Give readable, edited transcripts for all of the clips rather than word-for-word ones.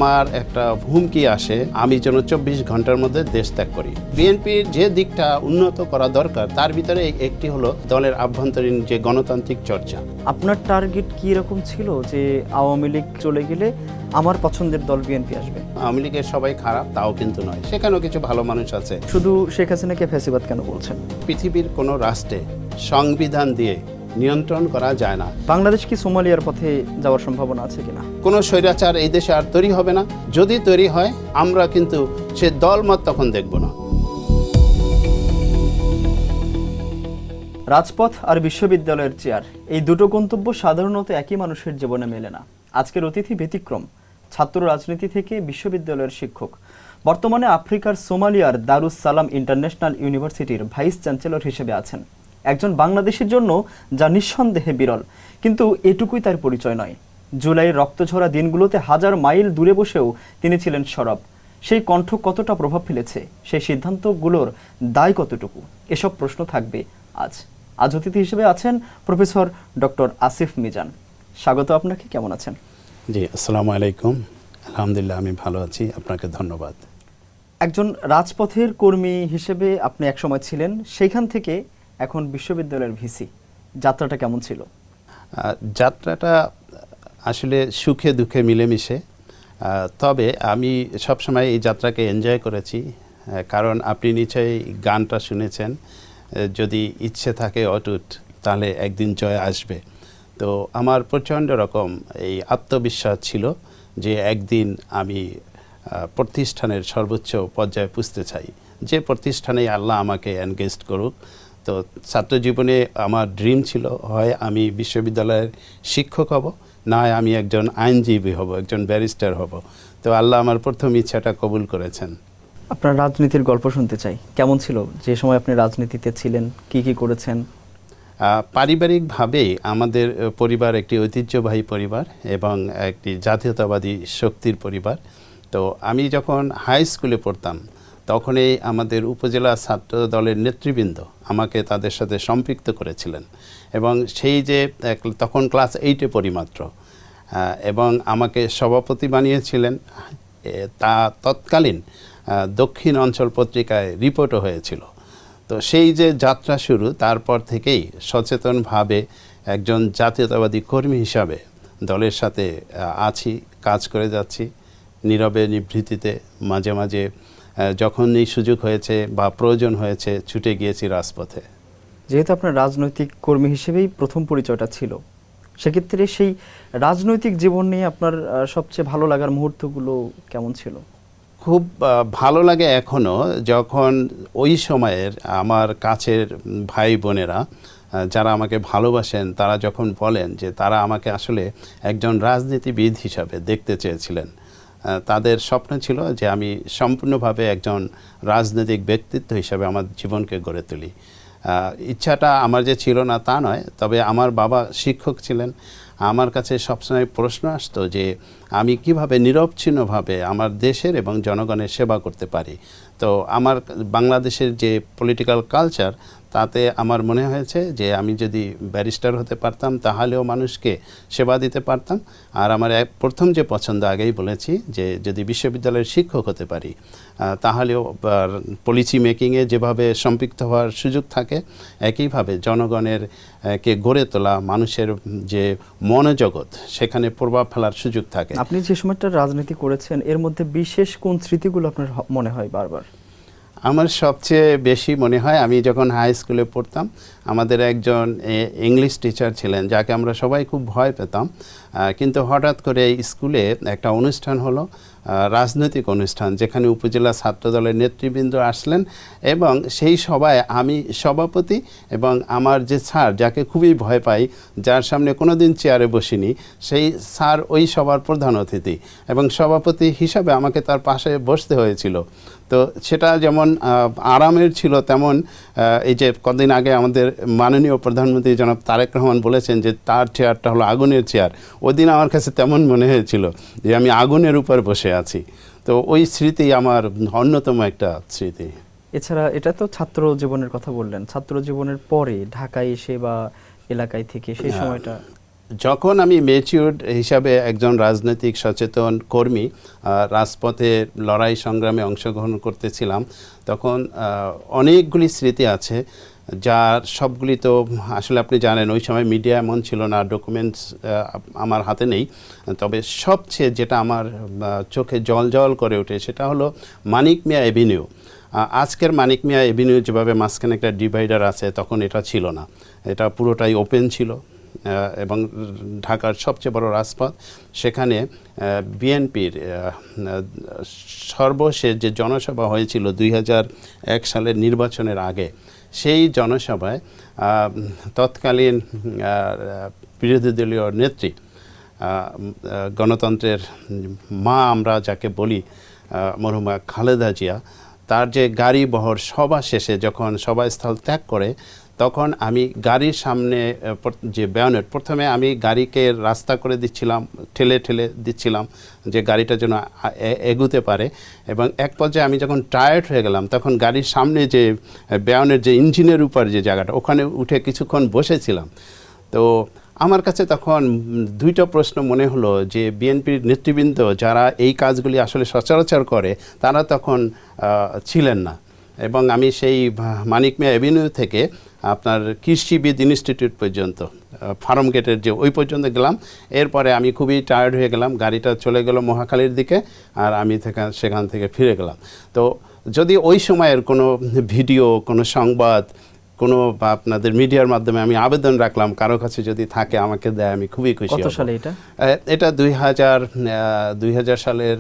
আমার একটা হুমকি আসে আমি যেন 24 ঘন্টার মধ্যে দেশ ত্যাগ করি। বিএনপির যে দিকটা উন্নত করা দরকার তার ভিতরে একটি হলো দলের আভ্যন্তরীণ যে গণতান্ত্রিক চর্চা। আপনার টার্গেট কি রকম ছিল যে আওয়ামী লীগ চলে গেলে আমার পছন্দের দল বিএনপি আসবে? আওয়ামী লীগের সবাই খারাপ তাও কিন্তু নয়, সেখানেও কিছু ভালো মানুষ আছে। শুধু শেখ হাসিনাকে ফ্যাসিবাদ কেন বলছেন? পৃথিবীর কোনো রাষ্ট্রে সংবিধান দিয়ে নিয়ন্ত্রণ করা যায় না। বাংলাদেশ কি সোমালিয়ার পথে যাওয়ার সম্ভাবনা আছে কিনা? কোনো স্বৈরাচার এই দেশে আর তৈরি হবে না। যদি তৈরি হয় আমরা কিন্তু সে দলমত তখন দেখব না। রাজপথ আর বিশ্ববিদ্যালয়ের চেয়ার, এই দুটো গন্তব্য সাধারণত একই মানুষের জীবনে মেলে না। আজকের অতিথি ব্যতিক্রম। ছাত্র রাজনীতি থেকে বিশ্ববিদ্যালয়ের শিক্ষক, বর্তমানে আফ্রিকার সোমালিয়ার দারুস সালাম ইন্টারন্যাশনাল ইউনিভার্সিটির ভাইস চ্যান্সেলর হিসেবে আছেন। একজন বাংলাদেশের জন্য যা নিঃসন্দেহে বিরল, কিন্তু এটুকুই তার পরিচয় নয়। জুলাইয়ের রক্তঝরা দিনগুলোতে হাজার মাইল দূরে বসেও তিনি ছিলেন সরব। সেই কণ্ঠ কতটা প্রভাব ফেলেছে, সেই সিদ্ধান্তগুলোর দায় কতটুকু, এসব প্রশ্ন থাকবে আজ। অতিথি হিসেবে আছেন প্রফেসর ডক্টর আসিফ মিজান। স্বাগত আপনাকে। কেমন আছেন? জি, আসসালামু আলাইকুম। আলহামদুলিল্লাহ, আমি ভালো আছি, আপনাকে ধন্যবাদ। একজন রাজপথের কর্মী হিসেবে আপনি একসময় ছিলেন, সেইখান থেকে এখন বিশ্ববিদ্যালয়ের ভিসি, যাত্রাটা কেমন ছিল? যাত্রাটা আসলে সুখে দুঃখে মিলেমিশে, তবে আমি সবসময় এই যাত্রাকে এনজয় করেছি। কারণ আপনি নিশ্চয়ই গানটা শুনেছেন, যদি ইচ্ছে থাকে অটুট তাহলে একদিন জয় আসবে। তো আমার প্রচণ্ড রকম এই আত্মবিশ্বাস ছিল যে একদিন আমি প্রতিষ্ঠানের সর্বোচ্চ পর্যায়ে পুজতে চাই, যে প্রতিষ্ঠানে আল্লাহ আমাকে এনগেজড করুক। তো ছাত্র জীবনে আমার ড্রিম ছিল হয় আমি বিশ্ববিদ্যালয়ের শিক্ষক হব, না হয় আমি একজন আইনজীবী হব, একজন ব্যারিস্টার হব। তো আল্লাহ আমার প্রথম ইচ্ছাটা কবুল করেছেন। আপনার রাজনীতির গল্প শুনতে চাই। কেমন ছিল যে সময় আপনি রাজনীতিতে ছিলেন, কি কি করেছেন? পারিবারিকভাবেই আমাদের পরিবার একটি ঐতিহ্যবাহী পরিবার এবং একটি জাতীয়তাবাদী শক্তির পরিবার। তো আমি যখন হাই স্কুলে পড়তাম তখনই আমাদের উপজেলা ছাত্র দলের নেতৃবৃন্দ আমাকে তাদের সাথে সম্পৃক্ত করেছিলেন এবং সেই যে তখন ক্লাস 8-এ পড়ি মাত্র, এবং আমাকে সভাপতি বানিয়েছিলেন। তা তৎকালীন দক্ষিণ অঞ্চল পত্রিকায় রিপোর্টও হয়েছিল। তো সেই যে যাত্রা শুরু, তারপর থেকেই সচেতনভাবে একজন জাতীয়তাবাদী কর্মী হিসাবে দলের সাথে আছি, কাজ করে যাচ্ছি নীরবে নিভৃতিতে। মাঝে মাঝে যখনই সুযোগ হয়েছে বা প্রয়োজন হয়েছে ছুটে গিয়েছি রাজপথে। যেহেতু আপনার রাজনৈতিক কর্মী হিসেবেই প্রথম পরিচয়টা ছিল, সেক্ষেত্রে সেই রাজনৈতিক জীবন নিয়ে আপনার সবচেয়ে ভালো লাগার মুহূর্তগুলো কেমন ছিল? খুব ভালো লাগে এখনও, যখন ওই সময়ের আমার কাছের ভাই বোনেরা যারা আমাকে ভালোবাসেন তারা যখন বলেন যে তারা আমাকে আসলে একজন রাজনীতিবিদ হিসাবে দেখতে চেয়েছিলেন। তাদের স্বপ্ন ছিল যে আমি সম্পূর্ণভাবে একজন রাজনৈতিক ব্যক্তিত্ব হিসাবে আমার জীবনকে গড়ে তুলি। ইচ্ছাটা আমার যে ছিল না তা নয়, তবে আমার বাবা শিক্ষক ছিলেন। আমার কাছে সবসময় প্রশ্ন আসতো যে আমি কিভাবে নিরবচ্ছিন্নভাবে আমার দেশের এবং জনগণের সেবা করতে পারি। তো আমার বাংলাদেশের যে পলিটিক্যাল কালচার, তাতে আমার মনে হয়েছে যে আমি যদি ব্যারিস্টার হতে পারতাম তাহলেও মানুষকে সেবা দিতে পারতাম। আর আমার প্রথম যে পছন্দ, আগেই বলেছি, যে যদি বিশ্ববিদ্যালয়ের শিক্ষক হতে পারি তাহলেও পলিসি মেকিংয়ে যেভাবে সম্পৃক্ত হওয়ার সুযোগ থাকে, একইভাবে জনগণের কে গড়ে তোলা, মানুষের যে মনোজগৎ সেখানে প্রভাব ফেলার সুযোগ থাকে। আপনি যে সময়টা রাজনীতি করেছেন, এর মধ্যে বিশেষ কোন স্মৃতিগুলো আপনার মনে হয় বারবার? আমার সবচেয়ে বেশি মনে হয় আমি যখন হাই স্কুলে পড়তাম, আমাদের একজন ইংলিশ টিচার ছিলেন যাকে আমরা সবাই খুব ভয় পেতাম। কিন্তু হঠাৎ করে স্কুলে একটা অনুষ্ঠান হলো, রাজনৈতিক অনুষ্ঠান, যেখানে উপজেলা ছাত্রদলের নেতৃবৃন্দ আসলেন এবং সেই সভায় আমি সভাপতি এবং আমার যে স্যার, যাকে খুবই ভয় পাই, যার সামনে কোনো দিন চেয়ারে বসিনি, সেই স্যার ওই সভার প্রধান অতিথি এবং সভাপতি হিসাবে আমাকে তার পাশে বসতে হয়েছিল। তো সেটা যেমন আরামের ছিল, তেমন এই যে কদিন আগে আমাদের মাননীয় প্রধানমন্ত্রী জনাব তারেক রহমান বলেছেন যে তার চেয়ারটা হলো আগুনের চেয়ার, ওই দিন আমার কাছে তেমন মনে হয়েছিল যে আমি আগুনের উপর বসে আছি। তো ওই স্মৃতি আমার অন্যতম একটা স্মৃতি। এছাড়া এটা তো ছাত্র জীবনের কথা বললেন, ছাত্র জীবনের পরে ঢাকায় এসে বা এলাকায় থেকে সেই সময়টা? যখন আমি ম্যাচিউরড হিসাবে একজন রাজনৈতিক সচেতন কর্মী রাজপথে লড়াই সংগ্রামে অংশগ্রহণ করতেছিলাম, তখন অনেকগুলি স্মৃতি আছে, যার সবগুলি তো আসলে আপনি জানেন ওই সময় মিডিয়া এমন ছিল না, ডকুমেন্টস আমার হাতে নেই। তবে সবচেয়ে যেটা আমার চোখে জল করে ওঠে সেটা হলো মানিক মিয়া এভিনিউ। আজকের মানিক মিয়া এভিনিউ যেভাবে মাঝখানে একটা ডিভাইডার আছে, তখন এটা ছিল না, এটা পুরোটাই ওপেন ছিল এবং ঢাকার সবচেয়ে বড় রাজপথ। সেখানে বিএনপির সর্বশেষ যে জনসভা হয়েছিল 2001 সালের নির্বাচনের আগে, সেই জনসভায় তৎকালীন বিরোধী দলীয় নেত্রী, গণতন্ত্রের মা আমরা যাকে বলি, মরহুমা খালেদা জিয়া, তার যে গাড়ি বহর সভা শেষে যখন সভাস্থল ত্যাগ করে, তখন আমি গাড়ির সামনে যে ব্যানর, প্রথমে আমি গাড়িকে রাস্তা করে দিচ্ছিলাম, ঠেলে দিচ্ছিলাম যে গাড়িটা যেন এগুতে পারে, এবং এক পর্যায়ে আমি যখন টায়ার্ড হয়ে গেলাম, তখন গাড়ির সামনে যে ব্যানের যে ইঞ্জিনের উপর যে জায়গাটা, ওখানে উঠে কিছুক্ষণ বসেছিলাম। তো আমার কাছে তখন দুইটা প্রশ্ন মনে হলো যে বিএনপির নেতৃবৃন্দ যারা এই কাজগুলি আসলে সচরাচর করে, তারা তখন ছিলেন না। এবং আমি সেই মানিক মিয়া এভিনিউ থেকে আপনার কৃষিবিদ ইনস্টিটিউট পর্যন্ত, ফার্ম গেটের যে ওই পর্যন্ত গেলাম। এরপরে আমি খুবই টায়ার্ড হয়ে গেলাম, গাড়িটা চলে গেল মহাখালীর দিকে, আর আমি সেখান থেকে ফিরে গেলাম। তো যদি ওই সময়ের কোনো ভিডিও, কোনো সংবাদ, কোনো বা আপনাদের মিডিয়ার মাধ্যমে আমি আবেদন রাখলাম, কারো কাছে যদি থাকে আমাকে দেয়, আমি খুবই খুশি হব। কত সালে এটা? এটা 2000 সালের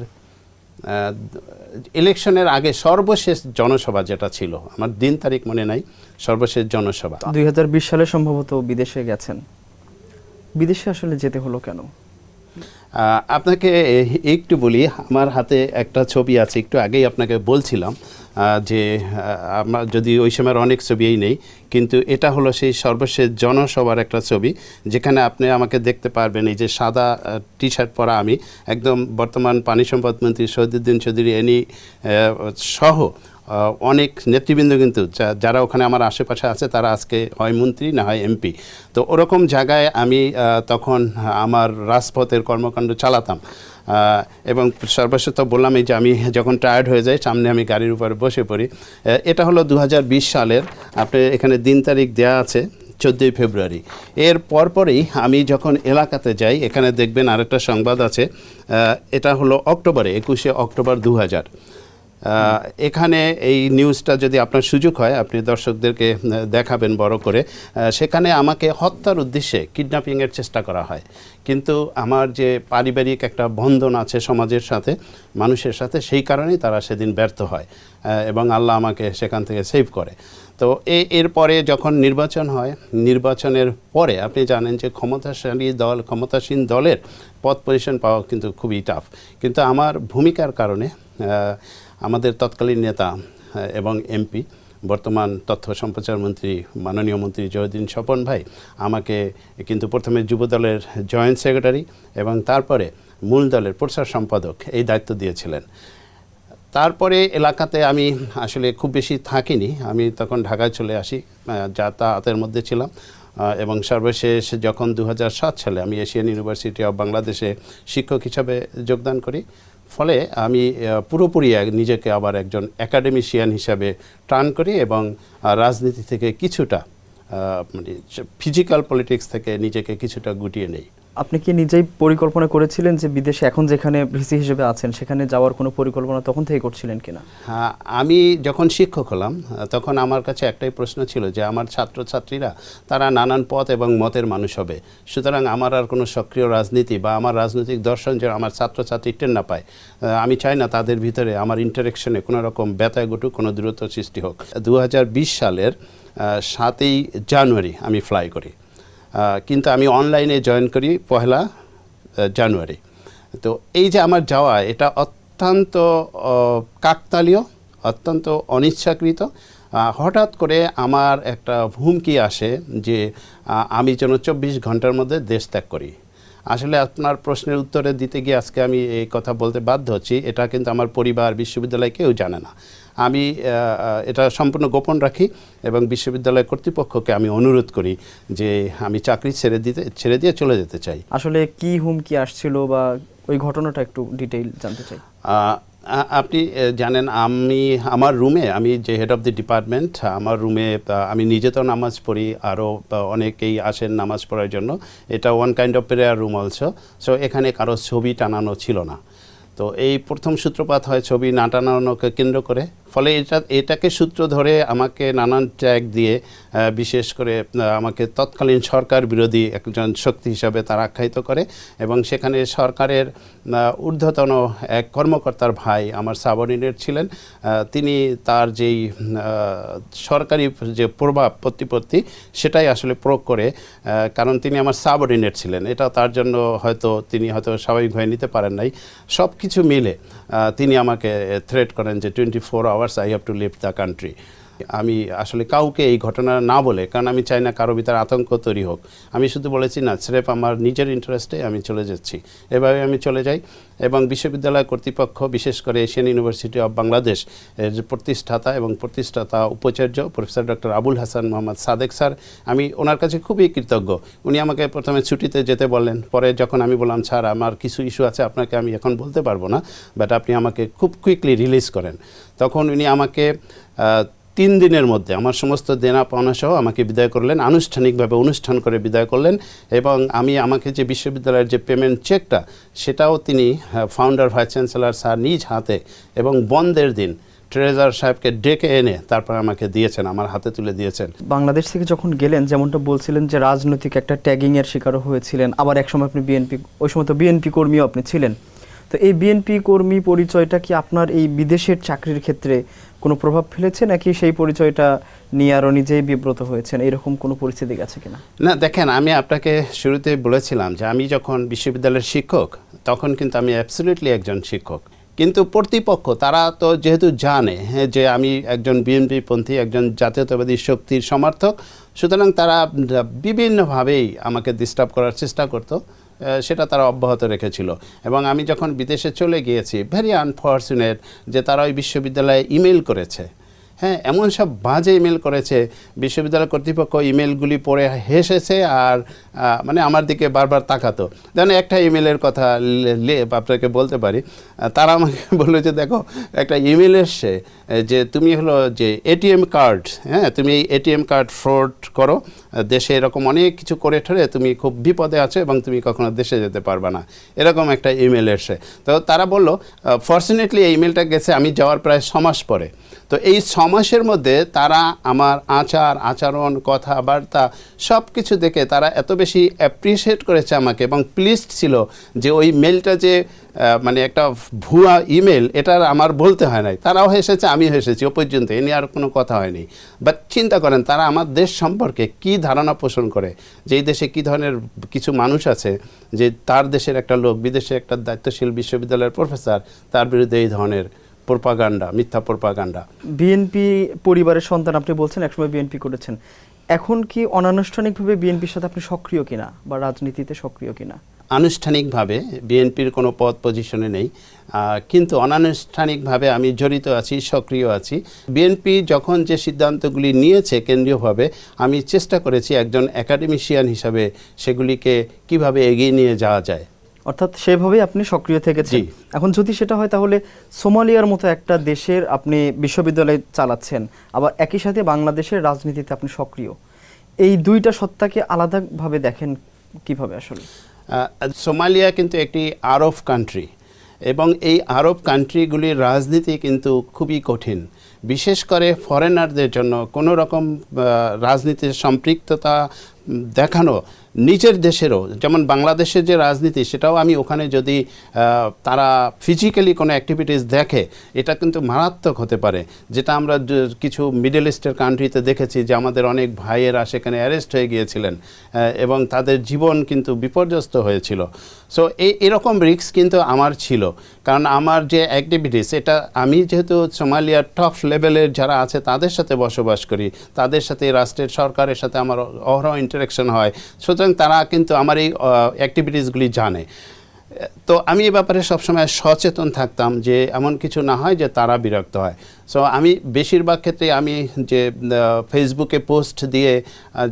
ইলেকশনের আগে সর্বশেষ জনসভা যেটা ছিল, আমার দিন তারিখ মনে নাই, সর্বশেষ জনসভা। 2020 সালে সম্ভবত বিদেশে গেছেন। বিদেশে আসলে যেতে হলো কেন? আপনাকে একটু বলি, আমার হাতে একটা ছবি আছে, একটু আগেই আপনাকে বলছিলাম যে আমার যদি ওই সময়ের অনেক ছবিই নেই, কিন্তু এটা হলো সেই সর্বশেষ জনসভার একটা ছবি, যেখানে আপনি আমাকে দেখতে পারবেন এই যে সাদা টি শার্ট পরা আমি, একদম বর্তমান পানি সম্পদ মন্ত্রী শহীদুদ্দিন চৌধুরী এনি সহ অনেক নেতৃবৃন্দ কিন্তু যারা ওখানে আমার আশেপাশে আছে, তারা আজকে হয় মন্ত্রী না হয় এমপি। তো ওরকম জায়গায় আমি তখন আমার রাজপথের কর্মকাণ্ড চালাতাম। এবং সর্বশেষ তো বললাম এই যে আমি যখন টায়ার্ড হয়ে যাই, সামনে আমি গাড়ির উপরে বসে পড়ি। এটা হলো 2020 সালের, আপনি এখানে দিন তারিখ দেওয়া আছে 14 ফেব্রুয়ারি। এর পরপরই আমি যখন এলাকাতে যাই, এখানে দেখবেন আরেকটা সংবাদ আছে, এটা হলো অক্টোবরে, 21শে অক্টোবর 2000। এখানে এই নিউজটা যদি আপনার সুযোগ হয়, আপনি দর্শকদেরকে দেখাবেন বড় করে। সেখানে আমাকে হত্যার উদ্দেশ্যে কিডন্যাপিংয়ের চেষ্টা করা হয়, কিন্তু আমার যে পারিবারিক একটা বন্ধন আছে সমাজের সাথে, মানুষের সাথে, সেই কারণেই তারা সেদিন ব্যর্থ হয় এবং আল্লাহ আমাকে সেখান থেকে সেভ করে। তো এরপরে যখন নির্বাচন হয়, নির্বাচনের পরে আপনি জানেন যে ক্ষমতাসীন দলের পদ পজিশন পাওয়া কিন্তু খুবই টাফ। কিন্তু আমার ভূমিকার কারণে আমাদের তৎকালীন নেতা এবং এমপি, বর্তমান তথ্য সম্প্রচার মন্ত্রী মাননীয় মন্ত্রী জহিরুদ্দিন স্বপন ভাই আমাকে কিন্তু প্রথমে যুব দলের জয়েন্ট সেক্রেটারি এবং তারপরে মূল দলের প্রচার সম্পাদক এই দায়িত্ব দিয়েছিলেন। তারপরে এলাকাতে আমি আসলে খুব বেশি থাকিনি, আমি তখন ঢাকায় চলে আসি, যাতায়াতের মধ্যে ছিলাম। এবং সর্বশেষ যখন 2007 সালে আমি এশিয়ান ইউনিভার্সিটি অফ বাংলাদেশে শিক্ষক হিসাবে যোগদান করি, ফলে আমি পুরোপুরি নিজেকে আবার একজন একাডেমিশিয়ান হিসাবে টার্ন করি এবং রাজনীতি থেকে কিছুটা মানে ফিজিক্যাল পলিটিক্স থেকে নিজেকে কিছুটা গুটিয়ে নেই। আপনি কি নিজেই পরিকল্পনা করেছিলেন যে বিদেশে এখন যেখানে ভিসি হিসেবে আছেন সেখানে যাওয়ার কোনো পরিকল্পনা তখন থেকে করছিলেন কিনা? হ্যাঁ, আমি যখন শিক্ষক হলাম তখন আমার কাছে একটাই প্রশ্ন ছিল যে আমার ছাত্রছাত্রীরা তারা নানান পথ এবং মতের মানুষ হবে, সুতরাং আমার আর কোনো সক্রিয় রাজনীতি বা আমার রাজনৈতিক দর্শন যেন আমার ছাত্রছাত্রী টের না পায়। আমি চাই না তাদের ভিতরে আমার ইন্টারেকশনে কোনো রকম ব্যথা ঘটুক, কোনো দূরত্ব সৃষ্টি হোক। 2020 সালের 7ই জানুয়ারি আমি ফ্লাই করি, কিন্তু আমি অনলাইনে জয়েন করি 1 জানুয়ারি। তো এই যে আমার যাওয়া, এটা অত্যন্ত কাকতালীয়, অত্যন্ত অনিচ্ছাকৃত। হঠাৎ করে আমার একটা হুমকি আসে যে আমি যেন 24 ঘন্টার মধ্যে দেশ ত্যাগ করি। আসলে আপনার প্রশ্নের উত্তরে দিতে গিয়ে আজকে আমি এই কথা বলতে বাধ্য হচ্ছি, এটা কিন্তু আমার পরিবার, বিশ্ববিদ্যালয় কেউ জানে না। আমি এটা সম্পূর্ণ গোপন রাখি এবং বিশ্ববিদ্যালয় কর্তৃপক্ষকে আমি অনুরোধ করি যে আমি চাকরি ছেড়ে দিয়ে চলে যেতে চাই। আসলে কি হুমকি আসছিল বা ওই ঘটনাটা একটু ডিটেইল জানতে চাই। আপনি জানেন, আমার রুমে, আমি যে হেড অফ দি ডিপার্টমেন্ট, আমার রুমে আমি নিজে তো নামাজ পড়ি, আরও অনেকেই আসেন নামাজ পড়ার জন্য। এটা one kind of prayer room also. So এখানে কারো ছবি টানানো ছিল না। তো এই প্রথম সূত্রপাত হয় ছবি না টানানোকে কেন্দ্র করে। ফলে এটাকে সূত্র ধরে আমাকে নানান ট্যাগ দিয়ে, বিশেষ করে আমাকে তৎকালীন সরকার বিরোধী একজন শক্তি হিসাবে তারা আখ্যায়িত করে এবং সেখানে সরকারের ঊর্ধ্বতন এক কর্মকর্তার ভাই আমার সাবঅর্ডিনেট ছিলেন। তিনি তার যেই সরকারি যে প্রভাব প্রতিপত্তি সেটাই আসলে প্রয়োগ করে, কারণ তিনি আমার সাবঅর্ডিনেট ছিলেন, এটা তার জন্য তিনি হয়তো স্বাভাবিকভাবে নিতে পারেন নাই। সব কিছু মিলে তিনি আমাকে থ্রেট করেন যে 24 hours I have to leave the country. আমি আসলে কাউকে এই ঘটনা না বলে, কারণ আমি চাই না কারো ভিতরে আতঙ্ক তৈরি হোক, আমি শুধু বলেছি না, স্রেফ আমার নিজের ইন্টারেস্টে আমি চলে যাচ্ছি। এভাবে আমি চলে যাই এবং বিশ্ববিদ্যালয় কর্তৃপক্ষ, বিশেষ করে এশিয়ান ইউনিভার্সিটি অফ বাংলাদেশ এর যে প্রতিষ্ঠাতা উপাচার্য professor doctor Abul Hasan Mohammad Sadek sir, আমি ওনার কাছে খুবই কৃতজ্ঞ। উনি আমাকে প্রথমে ছুটিতে যেতে বললেন, পরে যখন আমি বললাম স্যার আমার কিছু ইস্যু আছে, আপনাকে আমি এখন বলতে পারবো না, বাট আপনি আমাকে খুব কুইকলি রিলিজ করেন, তখন উনি আমাকে 3 দিনের মধ্যে আমার সমস্ত দেনা পাওনা সহ আমাকে বিদায় করলেন, আনুষ্ঠানিকভাবে অনুষ্ঠান করে বিদায় করলেন। এবং আমাকে যে বিশ্ববিদ্যালয়ের যে পেমেন্ট চেকটা, সেটাও তিনি ফাউন্ডার ভাইস চ্যান্সেলর স্যার নিজ হাতে এবং বন্ধের দিন ট্রেজার সাহেবকে ডেকে এনে তারপর আমাকে দিয়েছেন, আমার হাতে তুলে দিয়েছেন। বাংলাদেশ থেকে যখন গেলেন, যেমনটা বলছিলেন যে রাজনৈতিক একটা ট্যাগিংয়ের শিকারও হয়েছিলেন, আবার একসময় আপনি ওই সময় তো বিএনপি কর্মীও আপনি ছিলেন। তো এই বিএনপি কর্মী পরিচয়টা কি আপনার এই বিদেশের চাকরির ক্ষেত্রে কোনো প্রভাব ফেলেছে, নাকি সেই পরিচয়টা নিয়ে আরও নিজেই বিব্রত হয়েছেন? এরকম কোনো পরিস্থিতি গেছে কিনা? না, দেখেন, আমি আপনাকে শুরুতে বলেছিলাম যে আমি যখন বিশ্ববিদ্যালয়ের শিক্ষক, তখন কিন্তু আমি অ্যাবসলিউটলি একজন শিক্ষক। কিন্তু কর্তৃপক্ষ তারা তো যেহেতু জানে যে আমি একজন বিএনপিপন্থী, একজন জাতীয়তাবাদী শক্তির সমর্থক, সুতরাং তারা বিভিন্নভাবেই আমাকে ডিস্টার্ব করার চেষ্টা করতো, সেটা তারা অব্যাহত রেখেছিল। এবং আমি যখন বিদেশে চলে গিয়েছি, ভেরি আনফর্চুনেট যে তারা ওই বিশ্ববিদ্যালয়ে ইমেল করেছে, হ্যাঁ, এমন সব বাজে ইমেল করেছে, বিশ্ববিদ্যালয় কর্তৃপক্ষ ইমেলগুলি পড়ে হেসেছে আর মানে আমার দিকে বারবার তাকাতো। যেমন একটা ইমেলের কথা আপনাকে বলতে পারি, তারা আমাকে বললো যে দেখো, একটা ইমেল এসছে যে তুমি হলো যে এটিএম কার্ড, হ্যাঁ, তুমি এই এটিএম কার্ড ফ্রড করো, দেশে এরকম অনেক কিছু করে ঠরে তুমি খুব বিপদে আছো এবং তুমি কখনো দেশে যেতে পারবে না, এরকম একটা ইমেল এসছে। তো তারা বললো, ফর্চুনেটলি এই ইমেলটা গেছে আমি যাওয়ার প্রায় 6 মাস পরে। তো এই 6 মাসের মধ্যে তারা আমার আচরণ, কথাবার্তা সব কিছু দেখে তারা এত বেশি অ্যাপ্রিসিয়েট করেছে আমাকে এবং প্লিজড ছিল যে ওই মেলটা যে মানে একটা ভুয়া ইমেল, এটা আমার বলতে হয় নাই। তারাও হেসেছে, আমিও হেসেছি, ও পর্যন্ত এ নিয়ে আর কোনো কথা হয়নি। বাট চিন্তা করেন তারা আমার দেশ সম্পর্কে কী ধারণা পোষণ করে, যে এই দেশে কী ধরনের কিছু মানুষ আছে, যে তার দেশের একটা লোক বিদেশে একটা দায়িত্বশীল বিশ্ববিদ্যালয়ের প্রফেসর, তার বিরুদ্ধে এই ধরনের প্রোপাগান্ডা, মিথ্যা প্রোপাগান্ডা। বিএনপি পরিবারের সন্তান, আপনি বলছেন একসময় বিএনপি করেছেন, এখন কি অনানুষ্ঠানিকভাবে বিএনপির সাথে আপনি সক্রিয় কিনা বা রাজনীতিতে সক্রিয় কিনা? আনুষ্ঠানিকভাবে বিএনপির কোনো পদ পজিশনে নেই, কিন্তু অনানুষ্ঠানিকভাবে আমি জড়িত আছি, সক্রিয় আছি। বিএনপি যখন যে সিদ্ধান্তগুলি নিয়েছে কেন্দ্রীয়ভাবে, আমি চেষ্টা করেছি একজন একাডেমিশিয়ান হিসাবে সেগুলিকে কিভাবে এগিয়ে নিয়ে যাওয়া যায়, অর্থাৎ সেভাবেই আপনি সক্রিয় থেকেছেন। এখন যদি সেটা হয়, তাহলে সোমালিয়ার মতো একটা দেশের আপনি বিশ্ববিদ্যালয় চালাচ্ছেন, আবার একই সাথে বাংলাদেশের রাজনীতিতে আপনি সক্রিয়, এই দুইটা সত্তাকে আলাদাভাবে দেখেন কিভাবে আসলে? সোমালিয়া কিন্তু একটি আরব কান্ট্রি এবং এই আরব কান্ট্রিগুলির রাজনীতি কিন্তু খুবই কঠিন, বিশেষ করে ফরেনারদের জন্য কোনো রকম রাজনীতির সম্পৃক্ততা দেখানো নিজের দেশেরও, যেমন বাংলাদেশের যে রাজনীতি, সেটাও আমি ওখানে যদি তারা ফিজিক্যালি কোনো অ্যাক্টিভিটিস দেখে, এটা কিন্তু মারাত্মক হতে পারে, যেটা আমরা কিছু মিডল ইস্টের কান্ট্রিতে দেখেছি যে আমাদের অনেক ভাইয়েরা সেখানে অ্যারেস্ট হয়ে গিয়েছিলেন এবং তাদের জীবন কিন্তু বিপর্যস্ত হয়েছিল। সো এরকম রিস্ক কিন্তু আমার ছিল, কারণ আমার যে অ্যাক্টিভিটিস, এটা আমি যেহেতু সোমালিয়ার টপ লেভেলের যারা আছে তাদের সাথে বসবাস করি, তাদের সাথে রাষ্ট্রের সরকারের সাথে আমার অহরহ ইন্টারাকশন হয়, সুতরাং সুতরাং তারা কিন্তু আমার এই অ্যাক্টিভিটিসগুলি জানে। তো আমি এই ব্যাপারে সবসময় সচেতন থাকতাম যে এমন কিছু না হয় যে তারা বিরক্ত হয়। সো আমি বেশিরভাগ ক্ষেত্রে আমি যে ফেসবুকে পোস্ট দিয়ে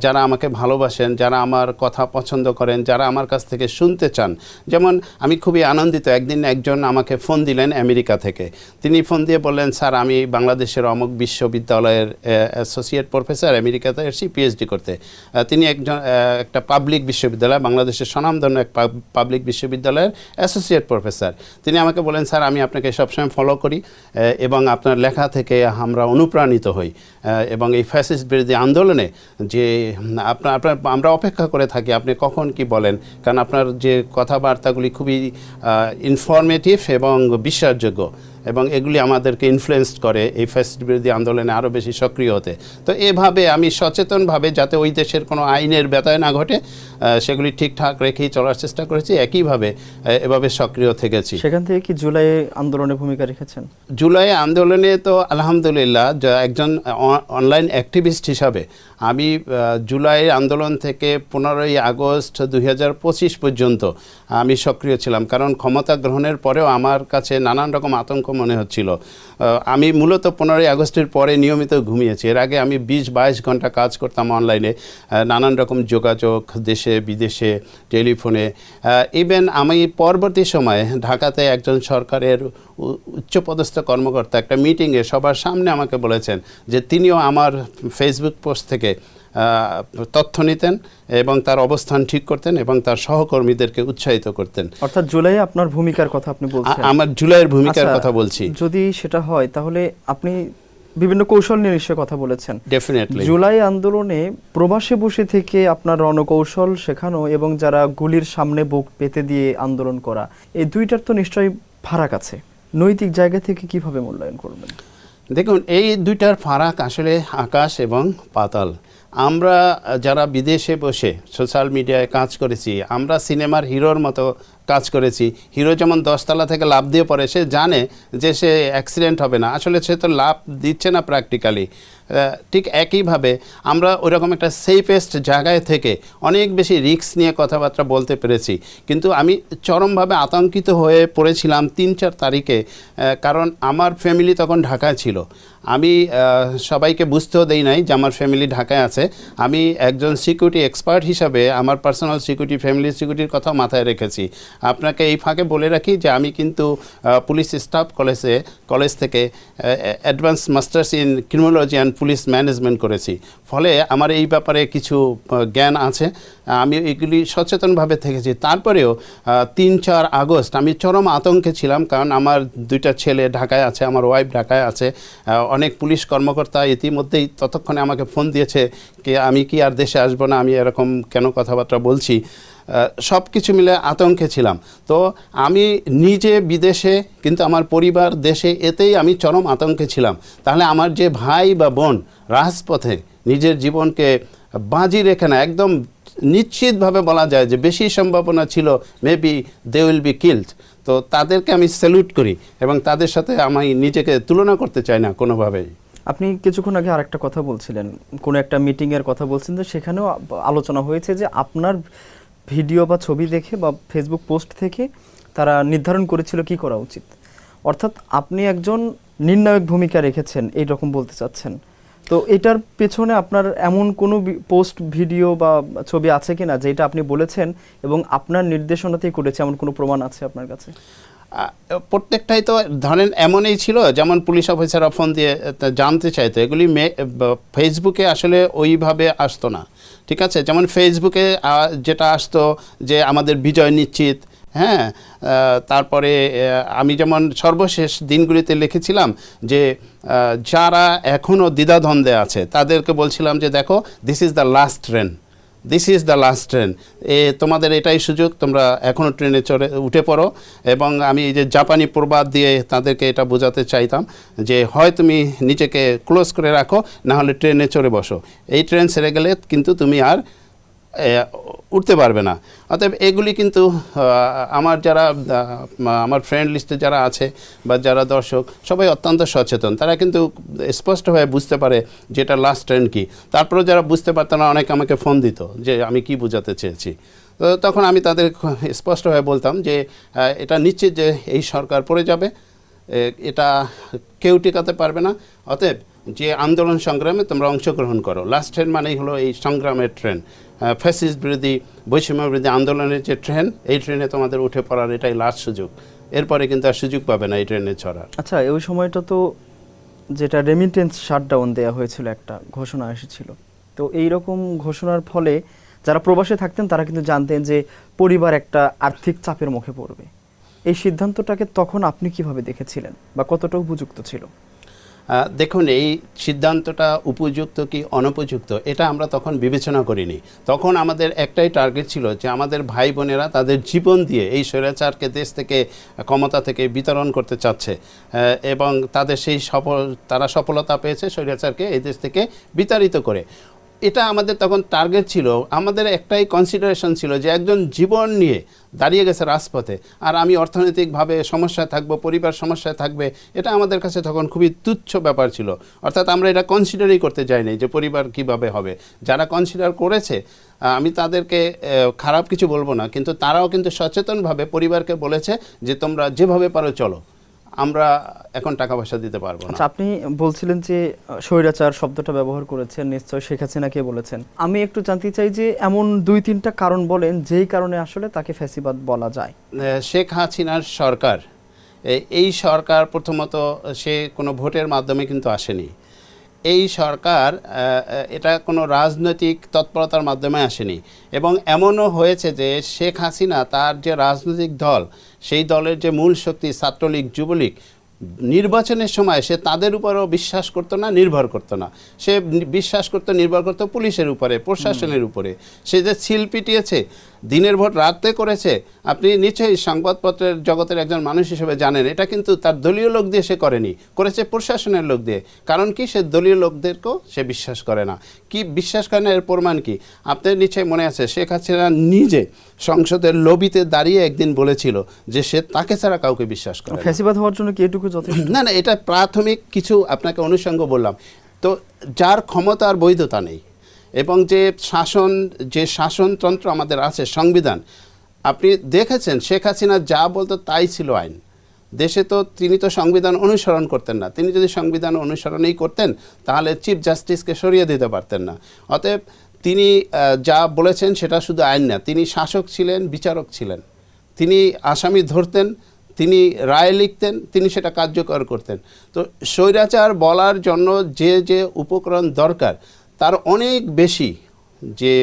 যারা আমাকে ভালোবাসেন, যারা আমার কথা পছন্দ করেন, যারা আমার কাছ থেকে শুনতে চান, যেমন আমি খুবই আনন্দিত, একদিন একজন আমাকে ফোন দিলেন আমেরিকা থেকে। তিনি ফোন দিয়ে বললেন, স্যার আমি বাংলাদেশের অমুক বিশ্ববিদ্যালয়ের অ্যাসোসিয়েট প্রফেসর, আমেরিকাতে এসেছি পিএইচডি করতে। তিনি একটা পাবলিক বিশ্ববিদ্যালয়, বাংলাদেশের স্বনামধন্য এক পাবলিক বিশ্ববিদ্যালয়ের অ্যাসোসিয়েট প্রফেসর। তিনি আমাকে বলেন, স্যার আমি আপনাকে সবসময় ফলো করি এবং আপনার লেখা থেকে আমরা অনুপ্রাণিত হই এবং এই ফ্যাসিস্ট বিরোধী আন্দোলনে যে আমরা অপেক্ষা করে থাকি আপনি কখন কি বলেন, কারণ আপনার যে কথাবার্তাগুলি খুবই ইনফরমেটিভ এবং বিশ্বাসযোগ্য এবং এগুলি আমাদেরকে ইনফ্লুয়েন্স করে এই ফ্যাসিস্ট বিরোধী আন্দোলনে আরও বেশি সক্রিয় হতে। তো এভাবে আমি সচেতনভাবে যাতে ওই দেশের কোনো আইনের ব্যত্যয় না ঘটে সেগুলি ঠিকঠাক রেখেই চলার চেষ্টা করেছি, একইভাবে এভাবে সক্রিয় থেকেছি। সেখান থেকে কি জুলাই আন্দোলনে ভূমিকা রেখেছেন? জুলাই আন্দোলনে তো আলহামদুলিল্লাহ একজন অনলাইন অ্যাক্টিভিস্ট হিসাবে আমি জুলাই আন্দোলন থেকে 15ই আগস্ট 2025 পর্যন্ত আমি সক্রিয় ছিলাম, কারণ ক্ষমতা গ্রহণের পরেও আমার কাছে নানান রকম আতঙ্ক মনে হচ্ছিল। আমি মূলত 15ই আগস্টের পরে নিয়মিত ঘুমিয়েছি। এর আগে আমি 20-22 ঘন্টা কাজ করতাম অনলাইনে, নানান রকম যোগাযোগ দেশে বিদেশে, টেলিফোনে। ইভেন আমি পরবর্তী সময়ে ঢাকাতে একজন সরকারের উচ্চপদস্থ কর্মকর্তা একটা মিটিংয়ে সবার সামনে আমাকে বলেছেন যে তিনিও আমার ফেসবুক পোস্ট থেকে তথ্য নিতেন এবং তার অবস্থান ঠিক করতেন এবং তার সহকর্মীদেরকে উৎসাহিত করতেন। অর্থাৎ জুলাই আপনার ভূমিকার কথা আপনি বলছেন? আমার জুলাইয়ের ভূমিকার কথা বলছি। যদি সেটা হয় তাহলে আপনি বিভিন্ন কৌশল নিয়ে নিশ্চয় কথা বলেছেন। ডেফিনেটলি। জুলাই আন্দোলনে প্রবাসে বসে থেকে আপনার রণকৌশল শেখানো এবং যারা গুলির সামনে বুক পেতে দিয়ে আন্দোলন করা, এই দুইটার তো নিশ্চয়ই ফারাক আছে। নৈতিক জায়গা থেকে কিভাবে মূল্যায়ন করবেন? দেখুন, এই দুইটার ফারাক আসলে আকাশ এবং পাতাল। আমরা যারা বিদেশে বসে সোশ্যাল মিডিয়ায় কাজ করেছি, আমরা সিনেমার হিরোর মতো কাজ করেছি। হিরো যেমন 10 তলা থেকে লাফ দিয়ে পড়ে, সে জানে যে সে অ্যাক্সিডেন্ট হবে না, আসলে সে তো লাফ দিচ্ছে না প্র্যাকটিক্যালি। ঠিক একইভাবে আমরা ওইরকম একটা সেফেস্ট জায়গায় থেকে অনেক বেশি রিস্ক নিয়ে কথাবার্তা বলতে পেরেছি। কিন্তু আমি চরমভাবে আতঙ্কিত হয়ে পড়েছিলাম 3-4 তারিখে, কারণ আমার ফ্যামিলি তখন ঢাকায় ছিল। আমি সবাইকে বুঝতেও দেই নাই যে আমার ফ্যামিলি ঢাকায় আছে। আমি একজন সিকিউরিটি এক্সপার্ট হিসাবে আমার পার্সোনাল সিকিউরিটি, ফ্যামিলি সিকিউরিটির কথাও মাথায় রেখেছি। আপনাকে এই ফাঁকে বলে রাখি যে আমি কিন্তু পুলিশ স্টাফ কলেজ থেকে advance masters in criminology and police management করেছি। ফলে আমার এই ব্যাপারে কিছু জ্ঞান আছে, আমি এগুলি সচেতনভাবে থেকেছি। তারপরেও 3-4 আগস্ট আমি চরম আতঙ্কে ছিলাম, কারণ আমার 2টা ছেলে ঢাকায় আছে, আমার ওয়াইফ ঢাকায় আছে। অনেক পুলিশ কর্মকর্তা ইতিমধ্যেই ততক্ষণে আমাকে ফোন দিয়েছে যে আমি কি আর দেশে আসবো না, আমি এরকম কেন কথাবার্তা বলছি। সব কিছু মিলে আতঙ্কে ছিলাম। তো আমি নিজে বিদেশে কিন্তু আমার পরিবার দেশে, এতেই আমি চরম আতঙ্কে ছিলাম। তাহলে আমার যে ভাই বা বোন রাজপথে নিজের জীবনকে বাজি রেখে না, একদম নিশ্চিতভাবে বলা যায় যে বেশি সম্ভাবনা ছিল maybe they will be killed, তো তাদেরকে আমি স্যালুট করি এবং তাদের সাথে আমি নিজেকে তুলনা করতে চাই না কোনোভাবেই। আপনি কিছুক্ষণ আগে আরেকটা কথা বলছিলেন, কোনো একটা মিটিংয়ের কথা বলছেন, যে সেখানেও আলোচনা হয়েছে যে আপনার ভিডিও বা ছবি দেখে বা ফেসবুক পোস্ট থেকে তারা নির্ধারণ করেছিল কি করা উচিত। অর্থাৎ আপনি একজন নির্ণায়ক ভূমিকা রেখেছেন, এই রকম বলতে চাচ্ছেন। তো এটার পেছনে আপনার এমন কোনো পোস্ট, ভিডিও বা ছবি আছে কিনা যেটা আপনি বলেছেন এবং আপনার নির্দেশনাতেই করেছে, এমন কোনো প্রমাণ আছে আপনার কাছে? প্রত্যেকটাই তো ধরেন এমনই ছিল, যেমন পুলিশ অফিসাররা ফোন দিয়ে জানতে চাইতো, এগুলি ফেসবুকে আসলে ওইভাবে আসতো না। ঠিক আছে, যেমন ফেসবুকে যেটা আসতো যে আমাদের বিজয় নিশ্চিত, হ্যাঁ। তারপরে আমি যেমন সর্বশেষ দিনগুলিতে লিখেছিলাম যে যারা এখনও দ্বিধাদ্বন্দ্বে আছে তাদেরকে বলছিলাম যে দেখো, this is the last train, this is the last train, তোমাদের এটাই সুযোগ, তোমরা এখনও ট্রেনে উঠে পড়ো। এবং আমি এই যে জাপানি প্রবাদ দিয়ে তাদেরকে এটা বোঝাতে চাইতাম যে হয় তুমি নিজেকে ক্লোজ করে রাখো, না হলে ট্রেনে চড়ে বসো। এই ট্রেন ছেড়ে গেলে কিন্তু তুমি আর উঠতে পারবে না। অতএব এগুলি কিন্তু আমার যারা আমার ফ্রেন্ড লিস্টে যারা আছে বা যারা দর্শক সবাই অত্যন্ত সচেতন, তারা কিন্তু স্পষ্টভাবে বুঝতে পারে যে এটা লাস্ট ট্রেন্ড কী। তারপরেও যারা বুঝতে পারতো না অনেকে আমাকে ফোন দিত যে আমি কি বোঝাতে চেয়েছি। তো তখন আমি তাদের স্পষ্টভাবে বলতাম যে এটা নিশ্চিত যে এই সরকার পড়ে যাবে, এটা কেউ টিকাতে পারবে না। অতএব যে আন্দোলন সংগ্রামে তোমরা অংশগ্রহণ করো, লাস্ট ট্রেন মানেই হলো এই সংগ্রামের ট্রেন, ফ্যাসিস্ট বিরোধী বৈষম্য বিরোধী আন্দোলনের যে ট্রেন, এই ট্রেনে তোমাদের উঠে পড়ার এটাই লাস্ট সুযোগ, এরপরে কিন্তু আর সুযোগ পাবে না এই ট্রেনে চড়ার। আচ্ছা, ওই সময়টা তো যেটা রেমিটেন্স শাটডাউন দেওয়া হয়েছিল, একটা ঘোষণা এসেছিল। তো এই রকম ঘোষণার ফলে যারা প্রবাসে থাকতেন তারা কিন্তু জানতেন যে পরিবার একটা আর্থিক চাপের মুখে পড়বে। এই সিদ্ধান্তটাকে তখন আপনি কিভাবে দেখেছিলেন বা কতটা উপযুক্ত ছিল? দেখুন, এই সিদ্ধান্তটা উপযুক্ত কি অনুপযুক্ত এটা আমরা তখন বিবেচনা করিনি। তখন আমাদের একটাই টার্গেট ছিল যে আমাদের ভাই বোনেরা তাদের জীবন দিয়ে এই স্বৈরাচারকে দেশ থেকে, ক্ষমতা থেকে বিতরণ করতে চাচ্ছে, এবং তাদের সেই তারা সফলতা পেয়েছে স্বৈরাচারকে এই দেশ থেকে বিতাড়িত করে। এটা আমাদের তখন টার্গেট ছিল। আমাদের একটাই কনসিডারেশন ছিল যে একজন জীবন নিয়ে দাঁড়িয়ে গেছে রাজপথে, আর আমি অর্থনৈতিকভাবে সমস্যায় থাকবো, পরিবার সমস্যায় থাকবে, এটা আমাদের কাছে তখন খুবই তুচ্ছ ব্যাপার ছিল। অর্থাৎ আমরা এটা কনসিডারই করতে যাইনি যে পরিবার কিভাবে হবে। যারা কনসিডার করেছে আমি তাদেরকে খারাপ কিছু বলবো না, কিন্তু তারাও কিন্তু সচেতনভাবে পরিবারকে বলেছে যে তোমরা যেভাবে পারো চলো, আমরা এখন টাকা পয়সা দিতে পারবো না। আচ্ছা, আপনি বলছিলেন যে স্বৈরাচার শব্দটা ব্যবহার করেছেন, নিশ্চয় শেখ হাসিনাকে বলেছেন। আমি একটু জানতে চাই যে এমন 2-3টা কারণ বলেন যেই কারণে আসলে তাকে ফ্যাসিবাদ বলা যায়। শেখ হাসিনার সরকার, এই সরকার প্রথমত সে কোনো ভোটের মাধ্যমে কিন্তু আসেনি। এই সরকার এটা কোনো রাজনৈতিক তৎপরতার মাধ্যমে আসেনি, এবং এমনও হয়েছে যে শেখ হাসিনা তার যে রাজনৈতিক দল, সেই দলের যে মূল শক্তি ছাত্রলীগ, যুবলীগ, নির্বাচনের সময় সে তাদের উপরও বিশ্বাস করতো না, নির্ভর করতো না। সে বিশ্বাস করতো, নির্ভর করতো পুলিশের উপরে, প্রশাসনের উপরে। সে যে ছিল পিটিয়েছে, দিনের ভোট রাতে করেছে, আপনি নিশ্চয়ই সংবাদপত্রের জগতের একজন মানুষ হিসেবে জানেন, এটা কিন্তু তার দলীয় লোক দিয়ে সে করেনি, করেছে প্রশাসনের লোক দিয়ে। কারণ কি? সে দলীয় লোকদেরকেও সে বিশ্বাস করে না। কি বিশ্বাস করে না এর প্রমাণ কি? আপনার নিশ্চয়ই মনে আছে শেখ হাসিনা নিজে সংসদের লবিতে দাঁড়িয়ে একদিন বলেছিল যে সে তাকে ছাড়া কাউকে বিশ্বাস করে না। ফ্যাসিবাদ হওয়ার জন্য কি এটুকু যথেষ্ট? না, এটা প্রাথমিক কিছু আপনাকে অনুষঙ্গ বললাম। তো যার ক্ষমতার বৈধতা নেই, এবং যে শাসনতন্ত্র আমাদের আছে, সংবিধান, আপনি দেখেছেন শেখ হাসিনা যা বলতো তাই ছিল আইন দেশে। তো তিনি তো সংবিধান অনুসরণ করতেন না। তিনি যদি সংবিধান অনুসরণই করতেন তাহলে চিফ জাস্টিসকে সরিয়ে দিতে পারতেন না। অতএব তিনি যা বলেছেন সেটা শুধু আইন না, তিনি শাসক ছিলেন, বিচারক ছিলেন। তিনি আসামি ধরতেন, তিনি রায় লিখতেন, তিনি সেটা কার্যকর করতেন। তো স্বৈরাচার বলার জন্য যে যে উপকরণ দরকার তার অনেক বেশি যে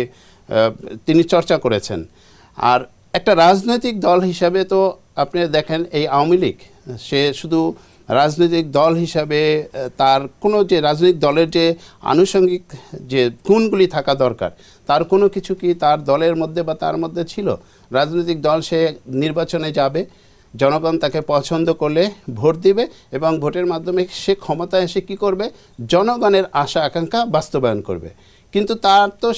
তিনি চর্চা করেছেন। আর একটা রাজনৈতিক দল হিসাবে তো আপনি দেখেন এই আওয়ামী লীগ, সে শুধু রাজনৈতিক দল হিসাবে তার কোনো যে রাজনৈতিক দলের যে আনুষঙ্গিক যে গুণগুলি থাকা দরকার তার কোনো কিছু কি তার দলের মধ্যে বা তার মধ্যে ছিল? রাজনৈতিক দল সে নির্বাচনে যাবে, জনগণ তাকে পছন্দ করলে ভোট দিবে, এবং ভোটের মাধ্যমে সে ক্ষমতায় এসে কী করবে? জনগণের আশা আকাঙ্ক্ষা বাস্তবায়ন করবে। কিন্তু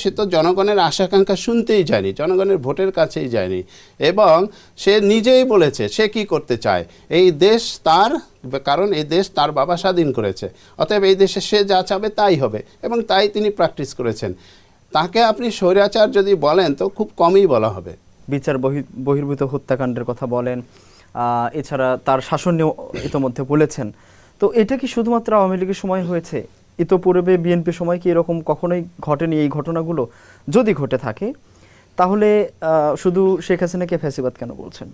সে তো জনগণের আশা আকাঙ্ক্ষা শুনতেই যায়নি, জনগণের ভোটের কাছেই যায়নি। এবং সে নিজেই বলেছে সে কি করতে চায়। এই দেশ তার, কারণ এই দেশ তার বাবা স্বাধীন করেছে, অতএব এই দেশে সে যা চাবে তাই হবে, এবং তাই তিনি প্র্যাকটিস করেছেন। তাকে আপনি স্বৈরাচার যদি বলেন তো খুব কমই বলা হবে। বিচার বহির্ভূত হত্যাকাণ্ডের কথা বলেন, এছাড়া তার শাসন নিয়েও ইতোমধ্যে বলেছেন। তো এটা কি শুধুমাত্র আওয়ামী লীগের সময় হয়েছে? ইতোপূর্বে বিএনপির সময় কি এরকম কখনোই ঘটেনি এই ঘটনাগুলো? যদি ঘটে থাকে তাহলে শুধু শেখ হাসিনাকে ফ্যাসিবাদ কেন বলছেন?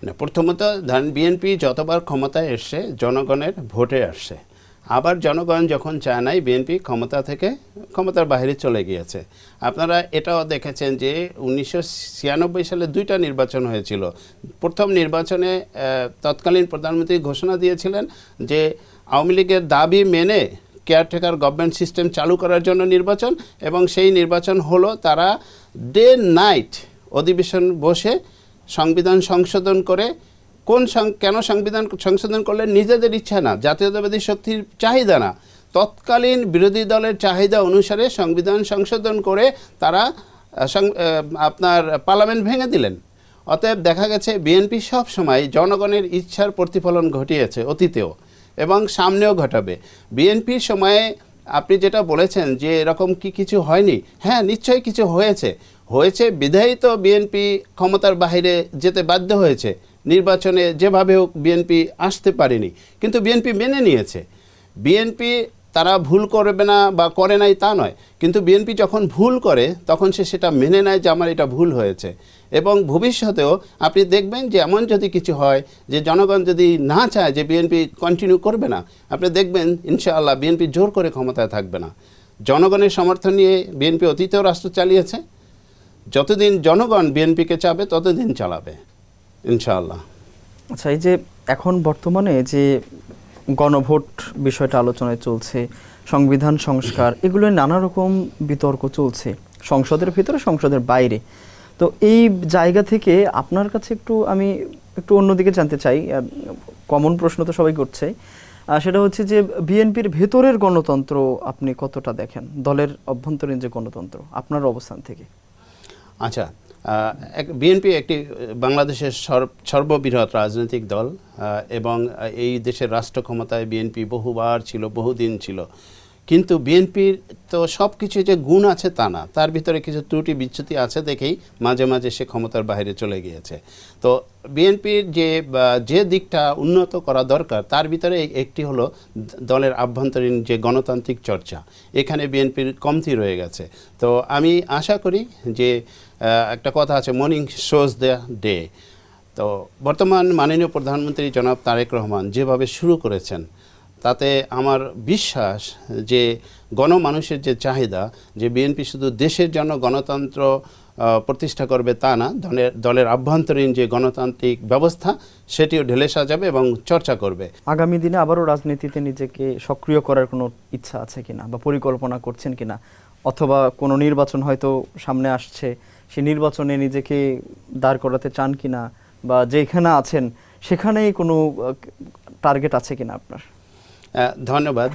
না, প্রথমত ধরেন বিএনপি যতবার ক্ষমতায় এসছে জনগণের ভোটে আসছে, আবার জনগণ যখন চায় নাই বিএনপি ক্ষমতা থেকে ক্ষমতার বাইরে চলে গিয়েছে। আপনারা এটাও দেখেছেন যে 1996 সালে 2টা নির্বাচন হয়েছিল। প্রথম নির্বাচনে তৎকালীন প্রধানমন্ত্রী ঘোষণা দিয়েছিলেন যে আওয়ামী লীগের দাবি মেনে কেয়ারটেকার গভর্নমেন্ট সিস্টেম চালু করার জন্য নির্বাচন, এবং সেই নির্বাচন হলো তারা ডে নাইট অধিবেশন বসে সংবিধান সংশোধন করে। কেন সংবিধান সংশোধন করলেন? নিজেদের ইচ্ছা না, জাতীয়তাবাদী শক্তির চাহিদা না, তৎকালীন বিরোধী দলের চাহিদা অনুসারে সংবিধান সংশোধন করে তারা আপনার পার্লামেন্ট ভেঙে দিলেন। অতএব দেখা গেছে বিএনপি সব সময় জনগণের ইচ্ছার প্রতিফলন ঘটিয়েছে অতীতেও এবং সামনেও ঘটাবে। বিএনপির সময়ে আপনি যেটা বলেছেন যে এরকম কি কিছু হয়নি, হ্যাঁ নিশ্চয়ই কিছু হয়েছে বিধায়ী তো বিএনপি ক্ষমতার বাইরে যেতে বাধ্য হয়েছে। নির্বাচনে যেভাবে হোক বিএনপি আসতে পারেনি, কিন্তু বিএনপি মেনে নিয়েছে। বিএনপি তারা ভুল করবে না বা করে নাই তা নয়, কিন্তু বিএনপি যখন ভুল করে তখন সে সেটা মেনে নেয় যে আমার এটা ভুল হয়েছে। এবং ভবিষ্যতেও আপনি দেখবেন যে এমন যদি কিছু হয় যে জনগণ যদি না চায় যে বিএনপি কন্টিনিউ করবে না, আপনি দেখবেন ইনশাআল্লাহ বিএনপি জোর করে ক্ষমতায় থাকবে না। জনগণের সমর্থন নিয়ে বিএনপি অতীতেও রাষ্ট্র চালিয়েছে, যতদিন জনগণ বিএনপিকে চাবে ততদিন চালাবে ইনশাআল্লাহ। আচ্ছা, এই যে এখন বর্তমানে যে গণভোট বিষয়টা আলোচনায় চলছে, সংবিধান সংস্কার, এগুলো নানা রকম বিতর্ক চলছে সংসদের ভিতরে সংসদের বাইরে। তো এই জায়গা থেকে আপনার কাছে আমি একটু অন্যদিকে জানতে চাই। কমন প্রশ্ন তো সবাই করছে, সেটা হচ্ছে যে বিএনপির ভেতরের গণতন্ত্র আপনি কতটা দেখেন, দলের অভ্যন্তরীণ যে গণতন্ত্র আপনার অবস্থান থেকে? আচ্ছা, বিএনপি একটি বাংলাদেশের সর্ববৃহৎ রাজনৈতিক দল এবং এই দেশের রাষ্ট্র ক্ষমতায় বিএনপি বহুবার ছিল, বহুদিন ছিল। কিন্তু বিএনপির তো সব কিছু যে গুণ আছে তা না, তার ভিতরে কিছু ত্রুটি বিচ্যুতি আছে দেখেই মাঝে মাঝে সে ক্ষমতার বাইরে চলে গিয়েছে। তো বিএনপির যে দিকটা উন্নত করা দরকার তার ভিতরে একটি হলো দলের আভ্যন্তরীণ যে গণতান্ত্রিক চর্চা, এখানে বিএনপির কমতি রয়ে গেছে। তো আমি আশা করি যে একটা কথা আছে, মর্নিং শোজ দ্য ডে। তো বর্তমান মাননীয় প্রধানমন্ত্রী জনাব তারেক রহমান যেভাবে শুরু করেছেন, তাতে আমার বিশ্বাস যে গণমানুষের যে চাহিদা, যে বিএনপি শুধু দেশের জন্য গণতন্ত্র প্রতিষ্ঠা করবে তা না, দলের আভ্যন্তরীণ যে গণতান্ত্রিক ব্যবস্থা সেটিও ঢেলে সাজাবে এবং চর্চা করবে। আগামী দিনে আবারও রাজনীতিতে নিজেকে সক্রিয় করার কোনো ইচ্ছা আছে কিনা বা পরিকল্পনা করছেন কিনা, অথবা কোনো নির্বাচন হয়তো সামনে আসছে, সেই নির্বাচনে নিজেকে দাঁড় করাতে চান কিনা, বা যেখানে আছেন সেখানেই কোনো টার্গেট আছে কিনা আপনার? ধন্যবাদ।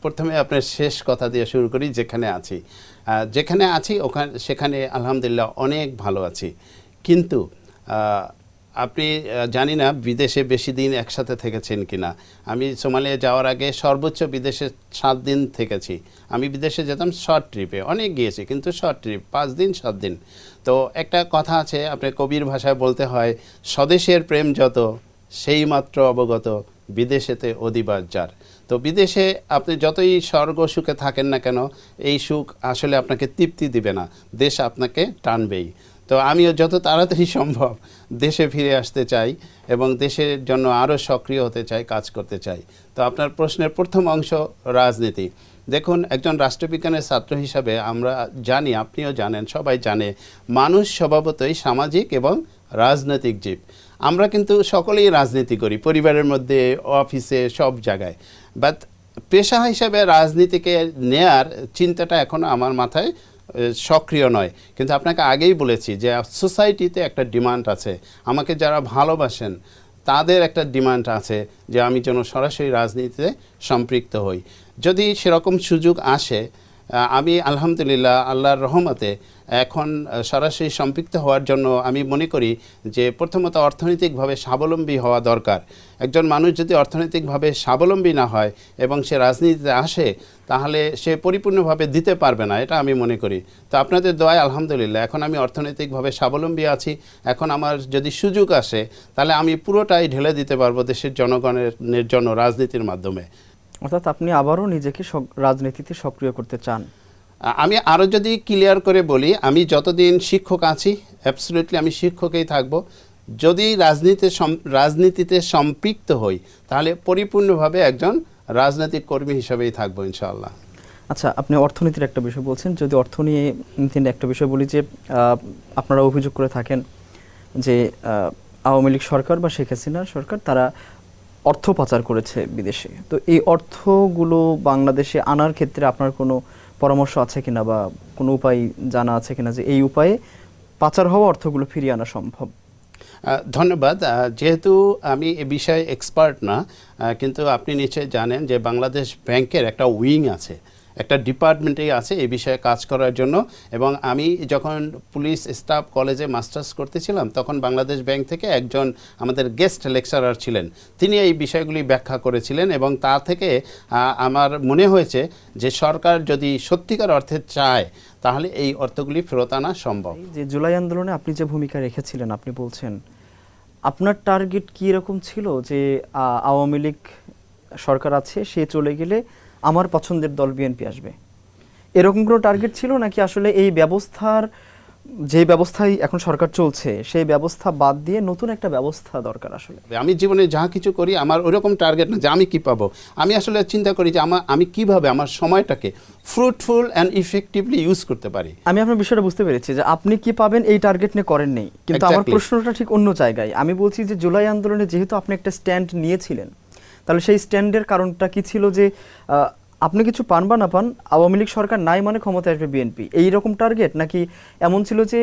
প্রথমে আপনার শেষ কথা দিয়ে শুরু করি। যেখানে আছি সেখানে আলহামদুলিল্লাহ অনেক ভালো আছি, কিন্তু আপনি জানি না বিদেশে বেশি দিন একসাথে থেকেছেন কিনা। আমি সোমালিয়া যাওয়ার আগে সর্বোচ্চ বিদেশে 7 দিন থেকেছি। আমি বিদেশে যেতাম শর্ট ট্রিপে, অনেক গিয়েছি কিন্তু শর্ট ট্রিপ 5 দিন 7 দিন। তো একটা কথা আছে, আপনার কবির ভাষায় বলতে হয়, স্বদেশের প্রেম যত সেই মাত্র অবগত বিদেশেতে অধিবাস যার। তো বিদেশে আপনি যতই স্বর্গ সুখে থাকেন না কেন, এই সুখ আসলে আপনাকে তৃপ্তি দিবে না, দেশ আপনাকে টানবেই। তো আমিও যত তাড়াতাড়ি সম্ভব দেশে ফিরে আসতে চাই এবং দেশের জন্য আরও সক্রিয় হতে চাই, কাজ করতে চাই। তো আপনার প্রশ্নের প্রথম অংশ রাজনীতি। দেখুন, একজন রাষ্ট্রবিজ্ঞানের ছাত্র হিসাবে আমরা জানি, আপনিও জানেন, সবাই জানে, মানুষ স্বভাবতই সামাজিক এবং রাজনৈতিক জীব। আমরা কিন্তু সকলেই রাজনীতি করি, পরিবারের মধ্যে, অফিসে, সব জায়গায়। বাট পেশা হিসাবে রাজনীতিকে নেয়ার চিন্তাটা এখনও আমার মাথায় সক্রিয় নয়। কিন্তু আপনাকে আগেই বলেছি যে সোসাইটিতে একটা ডিমান্ড আছে, আমাকে যারা ভালোবাসেন তাদের একটা ডিমান্ড আছে যে আমি যেন সরাসরি রাজনীতিতে সম্পৃক্ত হই। যদি সেরকম সুযোগ আসে, আমি আলহামদুলিল্লাহ আল্লাহর রহমতে এখন সরাসরি সম্পৃক্ত হওয়ার জন্য আমি মনে করি যে প্রথমত অর্থনৈতিকভাবে স্বাবলম্বী হওয়া দরকার। একজন মানুষ যদি অর্থনৈতিকভাবে স্বাবলম্বী না হয় এবং সে রাজনীতিতে আসে, তাহলে সে পরিপূর্ণভাবে দিতে পারবে না, এটা আমি মনে করি। তো আপনাদের দোয়ায় আলহামদুলিল্লাহ এখন আমি অর্থনৈতিকভাবে স্বাবলম্বী আছি। এখন আমার যদি সুযোগ আসে তাহলে আমি পুরোটাই ঢেলে দিতে পারবো দেশের জনগণের জন্য রাজনীতির মাধ্যমে। অর্থাৎ আপনি আবারও নিজেকে রাজনীতিতে সক্রিয় করতে চান? আমি আরও যদি ক্লিয়ার করে বলি, আমি যতদিন শিক্ষক আছি অ্যাবসলিউটলি আমি শিক্ষকেই থাকব। যদি রাজনীতিতে সম্পৃক্ত হই তাহলে পরিপূর্ণভাবে একজন রাজনৈতিক কর্মী হিসেবেই থাকবো ইনশাআল্লাহ। আচ্ছা, আপনি অর্থনীতির একটা বিষয় বলছেন, যদি অর্থ নিয়ে একটা বিষয় বলি, যে আপনারা অভিযোগ করে থাকেন যে আওয়ামী লীগ সরকার বা শেখ হাসিনার সরকার তারা অর্থ পাচার করেছে বিদেশে। তো এই অর্থগুলো বাংলাদেশে আনার ক্ষেত্রে আপনার কোনো পরামর্শ আছে কিনা, বা কোনো উপায় জানা আছে কিনা যে এই উপায়ে পাচার হওয়া অর্থগুলো ফিরিয়ে আনা সম্ভব? ধন্যবাদ। যেহেতু আমি এ বিষয়ে এক্সপার্ট না, কিন্তু আপনি নিশ্চয়ই জানেন যে বাংলাদেশ ব্যাংকের একটা উইং আছে, একটা ডিপার্টমেন্টেই আছে এই বিষয়ে কাজ করার জন্য। এবং আমি যখন পুলিশ স্টাফ কলেজে মাস্টার্স করতেছিলাম তখন বাংলাদেশ ব্যাংক থেকে একজন আমাদের গেস্ট লেকচারার ছিলেন, তিনি এই বিষয়গুলি ব্যাখ্যা করেছিলেন এবং তা থেকে আমার মনে হয়েছে যে সরকার যদি সত্যিকার অর্থে চায় তাহলে এই অর্থগুলি ফেরত আনা সম্ভব। যে জুলাই আন্দোলনে আপনি যে ভূমিকা রেখেছিলেন, আপনি বলছেন আপনার টার্গেট কি এরকম ছিল যে আওয়ামী লীগ সরকার আছে, সে চলে গেলে আমার পছন্দের দল বিএনপি আসবে, এরকম কোনো টার্গেট ছিল নাকি আসলে এই ব্যবস্থার যে ব্যবস্থায় এখন সরকার চলছে সেই ব্যবস্থা বাদ দিয়ে নতুন একটা ব্যবস্থা দরকার? আসলে আমি জীবনে যা কিছু করি আমার ওরকম টার্গেট না যে আমি কি পাবো, আমি আসলে চিন্তা করি যে আমি কিভাবে আমার সময়টাকে ফ্রুটফুল অ্যান্ড ইফেক্টিভলি ইউজ করতে পারি। আমি আপনার বিষয়টা বুঝতে পেরেছি যে আপনি কি পাবেন এই টার্গেট নিয়ে করেন নেই, কিন্তু আমার প্রশ্নটা ঠিক অন্য জায়গায়। আমি বলছি যে জুলাই আন্দোলনে যেহেতু আপনি একটা স্ট্যান্ড নিয়েছিলেন, তাহলে সেই স্ট্যান্ডের কারণটা কি ছিল যে আপনি কিছু পান বা না পান আওয়ামী লীগ সরকার নাই মানে ক্ষমতায় আসবে বিএনপি, এইরকম টার্গেট, নাকি এমন ছিল যে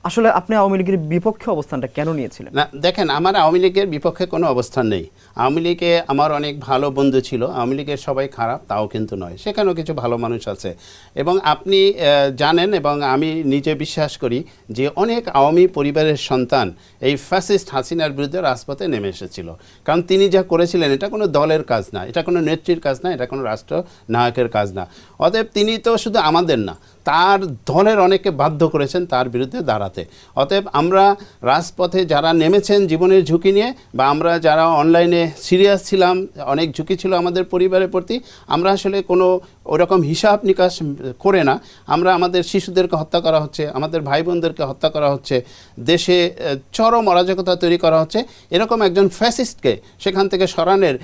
আসলে আপনি আওয়ামী লীগের বিপক্ষে অবস্থানটা কেন নিয়েছিলেন? না দেখেন, আমার আওয়ামী লীগের বিপক্ষে কোনো অবস্থান নেই। আওয়ামী লীগে আমার অনেক ভালো বন্ধু ছিল, আওয়ামী লীগের সবাই খারাপ তাও কিন্তু নয়, সেখানেও কিছু ভালো মানুষ আছে। এবং আপনি জানেন এবং আমি নিজে বিশ্বাস করি যে অনেক আওয়ামী পরিবারের সন্তান এই ফ্যাসিস্ট হাসিনার বিরুদ্ধে রাজপথে নেমে এসেছিল, কারণ তিনি যা করেছিলেন এটা কোনো দলের কাজ না, এটা কোনো নেত্রীর কাজ না, এটা কোনো রাষ্ট্রনায়কের কাজ না। অতএব তিনি তো শুধু আমাদের না, তার দলের অনেকে বাধ্য করেছেন তার বিরুদ্ধে দাঁড়াতে। অতএব আমরা রাজপথে যারা নেমেছেন জীবনের ঝুঁকি নিয়ে, বা আমরা যারা অনলাইনে সিরিয়াস ছিলাম, অনেক ঝুঁকি ছিল আমাদের পরিবারের প্রতি, আমরা আসলে কোনো ওরকম হিসাব নিকাশ করে না। আমরা আমাদের শিশুদেরকে হত্যা করা হচ্ছে, আমাদের ভাই বোনদেরকে হত্যা করা হচ্ছে, দেশে চরম অরাজকতা তৈরি করা হচ্ছে, এরকম একজন ফ্যাসিস্টকে সেখান থেকে সরানোর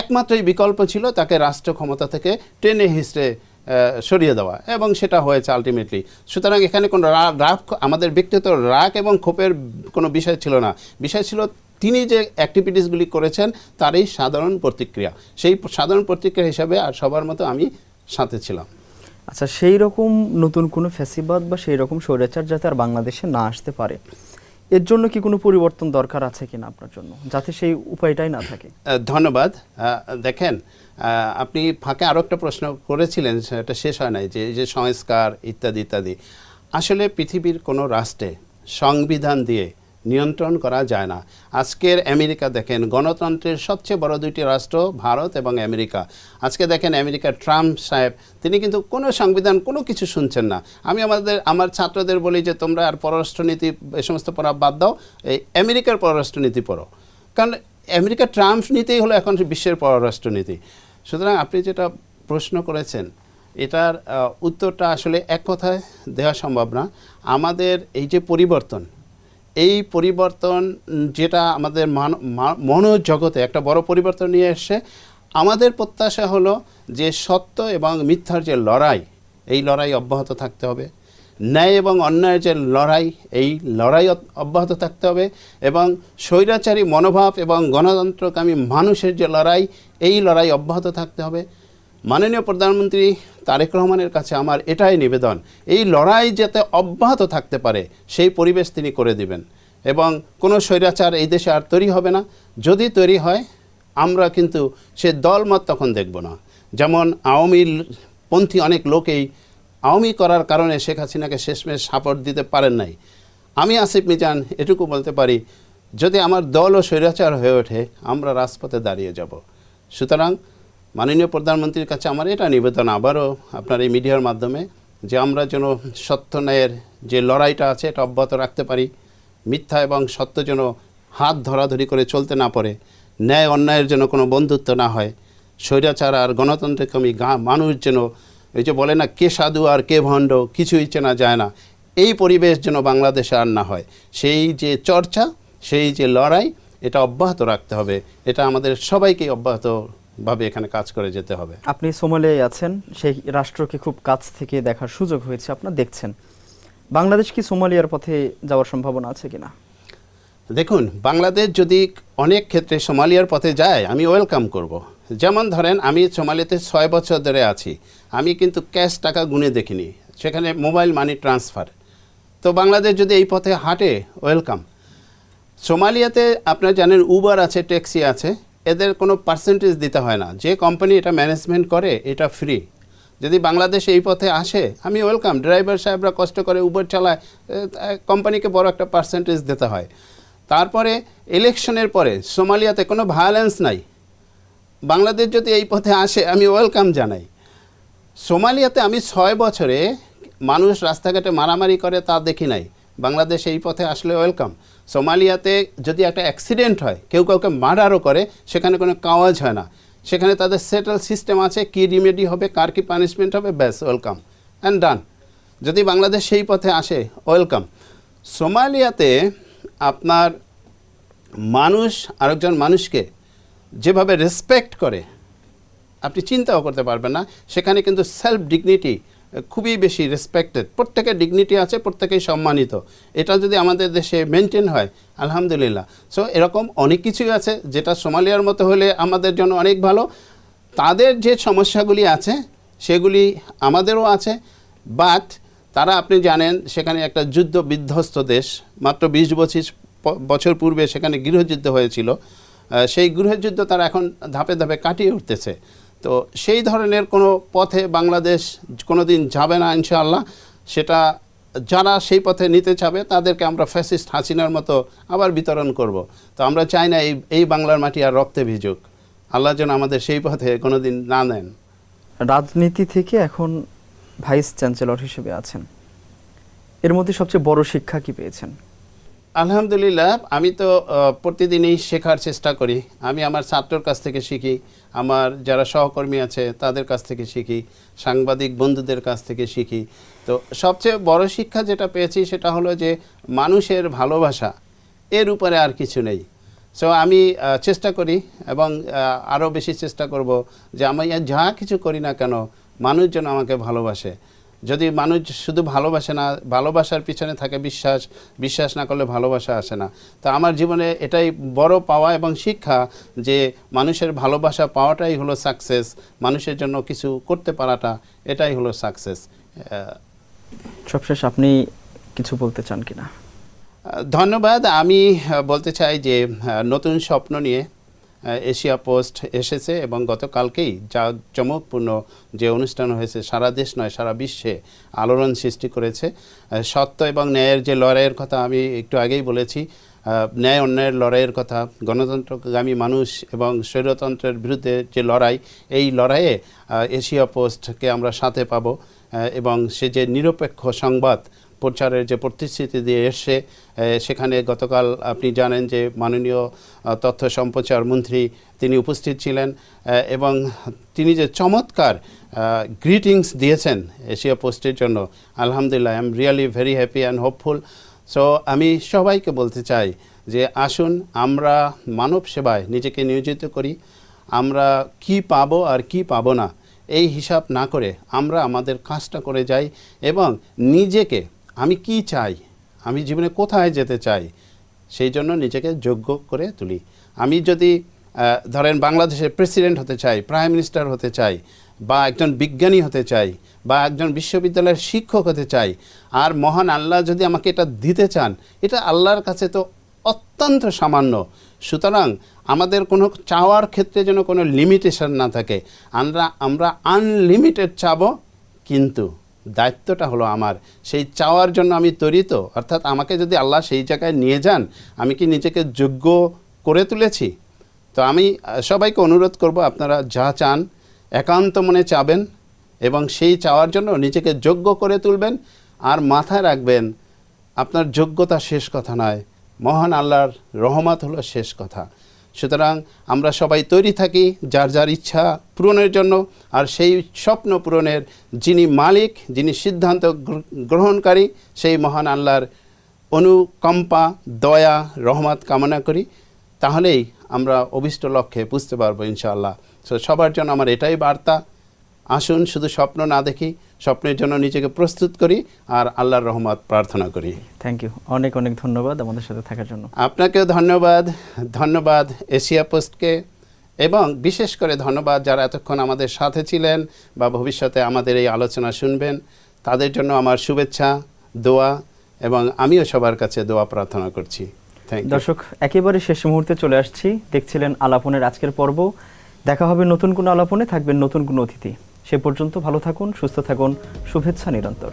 একমাত্রই বিকল্প ছিল তাকে রাষ্ট্র ক্ষমতা থেকে টেনে হিসড়ে সরিয়ে দেওয়া, এবং সেটা হয়েছে আলটিমেটলি। সুতরাং এখানে কোনো রাগ, আমাদের ব্যক্তিগত রাগ এবং ক্ষোভের কোনো বিষয় ছিল না, বিষয় ছিল তিনি যে অ্যাক্টিভিটিসগুলি করেছেন তারই সাধারণ প্রতিক্রিয়া। সেই সাধারণ প্রতিক্রিয়া হিসাবে আর সবার মতো আমি সাথে ছিলাম। আচ্ছা, সেই রকম নতুন কোনো ফ্যাসিবাদ বা সেই রকম স্বৈরাচার যাতে আর বাংলাদেশে না আসতে পারে, এর জন্য কি কোনো পরিবর্তন দরকার আছে কিনা আপনার জন্য, যাতে সেই উপায়টাই না থাকে? ধন্যবাদ। দেখেন, আপনি ফাঁকে আরও একটা প্রশ্ন করেছিলেন, সেটা শেষ হয় নাই, যে সংস্কার ইত্যাদি ইত্যাদি। আসলে পৃথিবীর কোনো রাষ্ট্রে সংবিধান দিয়ে নিয়ন্ত্রণ করা যায় না। আজকের আমেরিকা দেখেন, গণতন্ত্রের সবচেয়ে বড় দুইটি রাষ্ট্র ভারত এবং আমেরিকা। আজকে দেখেন আমেরিকার ট্রাম্প সাহেব, তিনি কিন্তু কোনো সংবিধান কোনো কিছু শুনছেন না। আমি আমার ছাত্রদের বলি যে তোমরা আর পররাষ্ট্রনীতি এ সমস্ত পড়া বাদ দাও, এই আমেরিকার পররাষ্ট্রনীতি পড়ো, কারণ আমেরিকার ট্রাম্প নীতিই হলো এখন বিশ্বের পররাষ্ট্রনীতি। সুতরাং আপনি যেটা প্রশ্ন করেছেন এটার উত্তরটা আসলে এক কথায় দেওয়া সম্ভব না। আমাদের এই যে পরিবর্তন, এই পরিবর্তন যেটা আমাদের মনোজগতে একটা বড় পরিবর্তন নিয়ে এসছে, আমাদের প্রত্যাশা হলো যে সত্য এবং মিথ্যার যে লড়াই, এই লড়াই অব্যাহত থাকতে হবে। ন্যায় এবং অন্যায়ের যে লড়াই, এই লড়াই অব্যাহত থাকতে হবে। এবং স্বৈরাচারী মনোভাব এবং গণতন্ত্রকামী মানুষের যে লড়াই, এই লড়াই অব্যাহত থাকতে হবে। মাননীয় প্রধানমন্ত্রী তারেক রহমানের কাছে আমার এটাই নিবেদন, এই লড়াই যাতে অব্যাহত থাকতে পারে সেই পরিবেশ তিনি করে দিবেন, এবং কোনো স্বৈরাচার এই দেশে আর তৈরি হবে না। যদি তৈরি হয় আমরা কিন্তু সে দলমত তখন দেখব না। যেমন আওয়ামী পন্থী অনেক লোকেই আওয়ামী করার কারণে শেখ হাসিনাকে শেষমেশ সাপোর্ট দিতে পারেন নাই। আমি আসিফ মিজান এটুকু বলতে পারি, যদি আমার দলও স্বৈরাচার হয়ে ওঠে আমরা রাজপথে দাঁড়িয়ে যাব। সুতরাং মাননীয় প্রধানমন্ত্রীর কাছে আমার এটা নিবেদন, আবারও আপনার এই মিডিয়ার মাধ্যমে, যে আমরা যেন সত্য ন্যায়ের যে লড়াইটা আছে এটা অব্যাহত রাখতে পারি, মিথ্যা এবং সত্য যেন হাত ধরাধরি করে চলতে না পারে, ন্যায় অন্যায়ের যেন কোনো বন্ধুত্ব না হয়, স্বৈরাচার আর গণতন্ত্রকামী মানুষ যেন এই যে বলে না কে সাধু আর কে ভণ্ড কিছুই চেনা যায় না, এই পরিবেশ যেন বাংলাদেশে আর না হয়। সেই যে চর্চা, সেই যে লড়াই, এটা অব্যাহত রাখতে হবে। এটা আমাদের সবাইকে অব্যাহতভাবে এখানে কাজ করে যেতে হবে। আপনি সোমালিয়ায় আছেন, সেই রাষ্ট্রকে খুব কাছ থেকে দেখার সুযোগ হয়েছে, আপনারা দেখছেন। বাংলাদেশ কি সোমালিয়ার পথে যাওয়ার সম্ভাবনা আছে কিনা? দেখুন, বাংলাদেশ যদি অনেক ক্ষেত্রে সোমালিয়ার পথে যায় আমি ওয়েলকাম করব। যেমন ধরেন, আমি সোমালিয়াতে 6 বছর ধরে আছি, আমি কিন্তু ক্যাশ টাকা গুনে দেখিনি, সেখানে মোবাইল মানি ট্রান্সফার। তো বাংলাদেশ যদি এই পথে হাঁটে, ওয়েলকাম। সোমালিয়াতে আপনারা জানেন উবার আছে, ট্যাক্সি আছে, এদের কোনো পার্সেন্টেজ দিতে হয় না, যে কোম্পানি এটা ম্যানেজমেন্ট করে এটা ফ্রি। যদি বাংলাদেশে এই পথে আসে আমি ওয়েলকাম। ড্রাইভার সাহেবরা কষ্ট করে উবার চালায়, কোম্পানিকে বড় একটা পার্সেন্টেজ দিতে হয়। তারপরে ইলেকশনের পরে সোমালিয়াতে কোনো ভায়োলেন্স নাই, বাংলাদেশ যদি এই পথে আসে আমি ওয়েলকাম জানাই। সোমালিয়াতে আমি 6 বছরে মানুষ রাস্তাঘাটে মারামারি করে তা দেখি নাই, বাংলাদেশ এই পথে আসলে ওয়েলকাম। সোমালিয়াতে যদি একটা অ্যাক্সিডেন্ট হয়, কেউ কাউকে মার্ডারও করে, সেখানে কোনো কাওয়াজ হয় না, সেখানে তাদের সেটেল সিস্টেম আছে, কি রিমেডি হবে, কার কি পানিশমেন্ট হবে, ব্যাস ওয়েলকাম অ্যান্ড ডান। যদি বাংলাদেশ সেই পথে আসে ওয়েলকাম। সোমালিয়াতে আপনার মানুষ আরেকজন মানুষকে যেভাবে রেসপেক্ট করে আপনি চিন্তাও করতে পারবেন না। সেখানে কিন্তু সেলফ ডিগনিটি খুবই বেশি রেসপেক্টেড, প্রত্যেকের ডিগনিটি আছে, প্রত্যেকেই সম্মানিত। এটা যদি আমাদের দেশে মেনটেন হয় আলহামদুলিল্লাহ। সো এরকম অনেক কিছুই আছে যেটা সোমালিয়ার মতো হলে আমাদের জন্য অনেক ভালো। তাদের যে সমস্যাগুলি আছে সেগুলি আমাদেরও আছে, বাট তারা আপনি জানেন সেখানে একটা যুদ্ধ বিধ্বস্ত দেশ, মাত্র 20 বছর পূর্বে সেখানে গৃহযুদ্ধ হয়েছিল। সেই গৃহযুদ্ধ তারা এখন ধাপে ধাপে কাটিয়ে উঠতেছে। তো সেই ধরনের কোনো পথে বাংলাদেশ কোনো দিন যাবে না ইনশাআল্লাহ। সেটা যারা সেই পথে নিতে চাবে তাদেরকে আমরা ফ্যাসিস্ট হাসিনার মতো আবার বিতরণ করব। তো আমরা চাই না এই বাংলার মাটি আর রক্তে ভিজুক। আল্লাহ যেন আমাদের সেই পথে কোনো দিন না নেন। রাজনীতি থেকে এখন ভাইস চ্যান্সেলর হিসেবে আছেন, এর মধ্যে সবচেয়ে বড় শিক্ষা কি পেয়েছেন? আলহামদুলিল্লাহ, আমি তো প্রতিদিনই শেখার চেষ্টা করি। আমি আমার ছাত্রর কাছ থেকে শিখি, আমার যারা সহকর্মী আছে তাদের কাছ থেকে শিখি, সাংবাদিক বন্ধুদের কাছ থেকে শিখি। তো সবচেয়ে বড় শিক্ষা যেটা পেয়েছি সেটা হলো যে মানুষের ভালোবাসা, এর উপরে আর কিছু নেই। সো আমি চেষ্টা করি এবং আরও বেশি চেষ্টা করব যে আমি যা কিছু করি না কেন মানুষ যেন আমাকে ভালোবাসে। যদি মানুষ শুধু ভালোবাসে না, ভালোবাসার পিছনে থাকে বিশ্বাস, বিশ্বাস না করলে ভালোবাসা আসে না। তো আমার জীবনে এটাই বড় পাওয়া এবং শিক্ষা যে মানুষের ভালোবাসা পাওয়াটাই হলো সাকসেস, মানুষের জন্য কিছু করতে পারাটা এটাই হলো সাকসেস। সবশেষ আপনি কিছু বলতে চান কিনা? ধন্যবাদ। আমি বলতে চাই যে নতুন স্বপ্ন নিয়ে এশিয়া পোস্ট এসেছে এবং গতকালকেই যা চমকপূর্ণ যে অনুষ্ঠান হয়েছে সারা দেশ নয় সারা বিশ্বে আলোড়ন সৃষ্টি করেছে। সত্য এবং ন্যায়ের যে লড়াইয়ের কথা আমি একটু আগেই বলেছি, ন্যায় অন্যায়ের লড়াইয়ের কথা, গণতন্ত্রগামী মানুষ এবং স্বৈরতন্ত্রের বিরুদ্ধে যে লড়াই, এই লড়াইয়ে এশিয়া পোস্টকে আমরা সাথে পাবো এবং সে যে নিরপেক্ষ সংবাদ প্রচারের যে প্রতিশ্রুতি দিয়ে এসছে, সেখানে গতকাল আপনি জানেন যে মাননীয় তথ্য সম্প্রচার মন্ত্রী তিনি উপস্থিত ছিলেন এবং তিনি যে চমৎকার গ্রিটিংস দিয়েছেন এশিয়া পোস্টের জন্য, আলহামদুলিল্লাহ I am really very happy and hopeful. So আমি সবাইকে বলতে চাই যে আসুন আমরা মানব সেবায় নিজেকে নিয়োজিত করি। আমরা কি পাবো আর কি পাবো না এই হিসাব না করে আমরা আমাদের কাজটা করে যাই এবং নিজেকে আমি কি চাই, আমি জীবনে কোথায় যেতে চাই, সেই জন্য নিজেকে যোগ্য করে তুলি। আমি যদি ধরেন বাংলাদেশের প্রেসিডেন্ট হতে চাই, প্রাইম মিনিস্টার হতে চাই, বা একজন বিজ্ঞানী হতে চাই, বা একজন বিশ্ববিদ্যালয়ের শিক্ষক হতে চাই, আর মহান আল্লাহ যদি আমাকে এটা দিতে চান, এটা আল্লাহর কাছে তো অত্যন্ত সামান্য। সুতরাং আমাদের কোনো চাওয়ার ক্ষেত্রে যেন কোনো লিমিটেশন না থাকে। আমরা আনলিমিটেড চাবো, কিন্তু দায়িত্বটা হলো আমার, সেই চাওয়ার জন্য আমি তৈরি তো। অর্থাৎ আমাকে যদি আল্লাহ সেই জায়গায় নিয়ে যান, আমি কি নিজেকে যোগ্য করে তুলেছি? তো আমি সবাইকে অনুরোধ করব আপনারা যা চান একান্ত মনে চাবেন এবং সেই চাওয়ার জন্য নিজেকে যোগ্য করে তুলবেন। আর মাথায় রাখবেন আপনার যোগ্যতা শেষ কথা নয়, মহান আল্লাহর রহমত হলো শেষ কথা। সুতরাং আমরা সবাই তৈরি থাকি যার যার ইচ্ছা পূরণের জন্য, আর সেই স্বপ্ন পূরণের যিনি মালিক, যিনি সিদ্ধান্ত গ্রহণকারী, সেই মহান আল্লাহর অনুকম্পা, দয়া, রহমত কামনা করি। তাহলেই আমরা অভিষ্ট লক্ষ্যে বুঝতে পারবো ইনশাআল্লাহ। সো সবার জন্য আমার এটাই বার্তা, আসুন শুধু স্বপ্ন না দেখি, স্বপ্নের জন্য নিজেকে প্রস্তুত করি আর আল্লাহর রহমত প্রার্থনা করি। থ্যাংক ইউ, অনেক অনেক ধন্যবাদ আমাদের সাথে থাকার জন্য। আপনাকেও ধন্যবাদ এশিয়া পোস্টকে, এবং বিশেষ করে ধন্যবাদ যারা এতক্ষণ আমাদের সাথে ছিলেন বা ভবিষ্যতে আমাদের এই আলোচনা শুনবেন। তাদের জন্য আমার শুভেচ্ছা, দোয়া, এবং আমিও সবার কাছে দোয়া প্রার্থনা করছি। দর্শক, একেবারে শেষ মুহূর্তে চলে আসছি। দেখছিলেন আলাপনের আজকের পর্ব। দেখা হবে নতুন কোনো আলাপনে, থাকবেন নতুন কোনো অতিথি। সে পর্যন্ত ভালো থাকুন, সুস্থ থাকুন, শুভেচ্ছা নিরন্তর।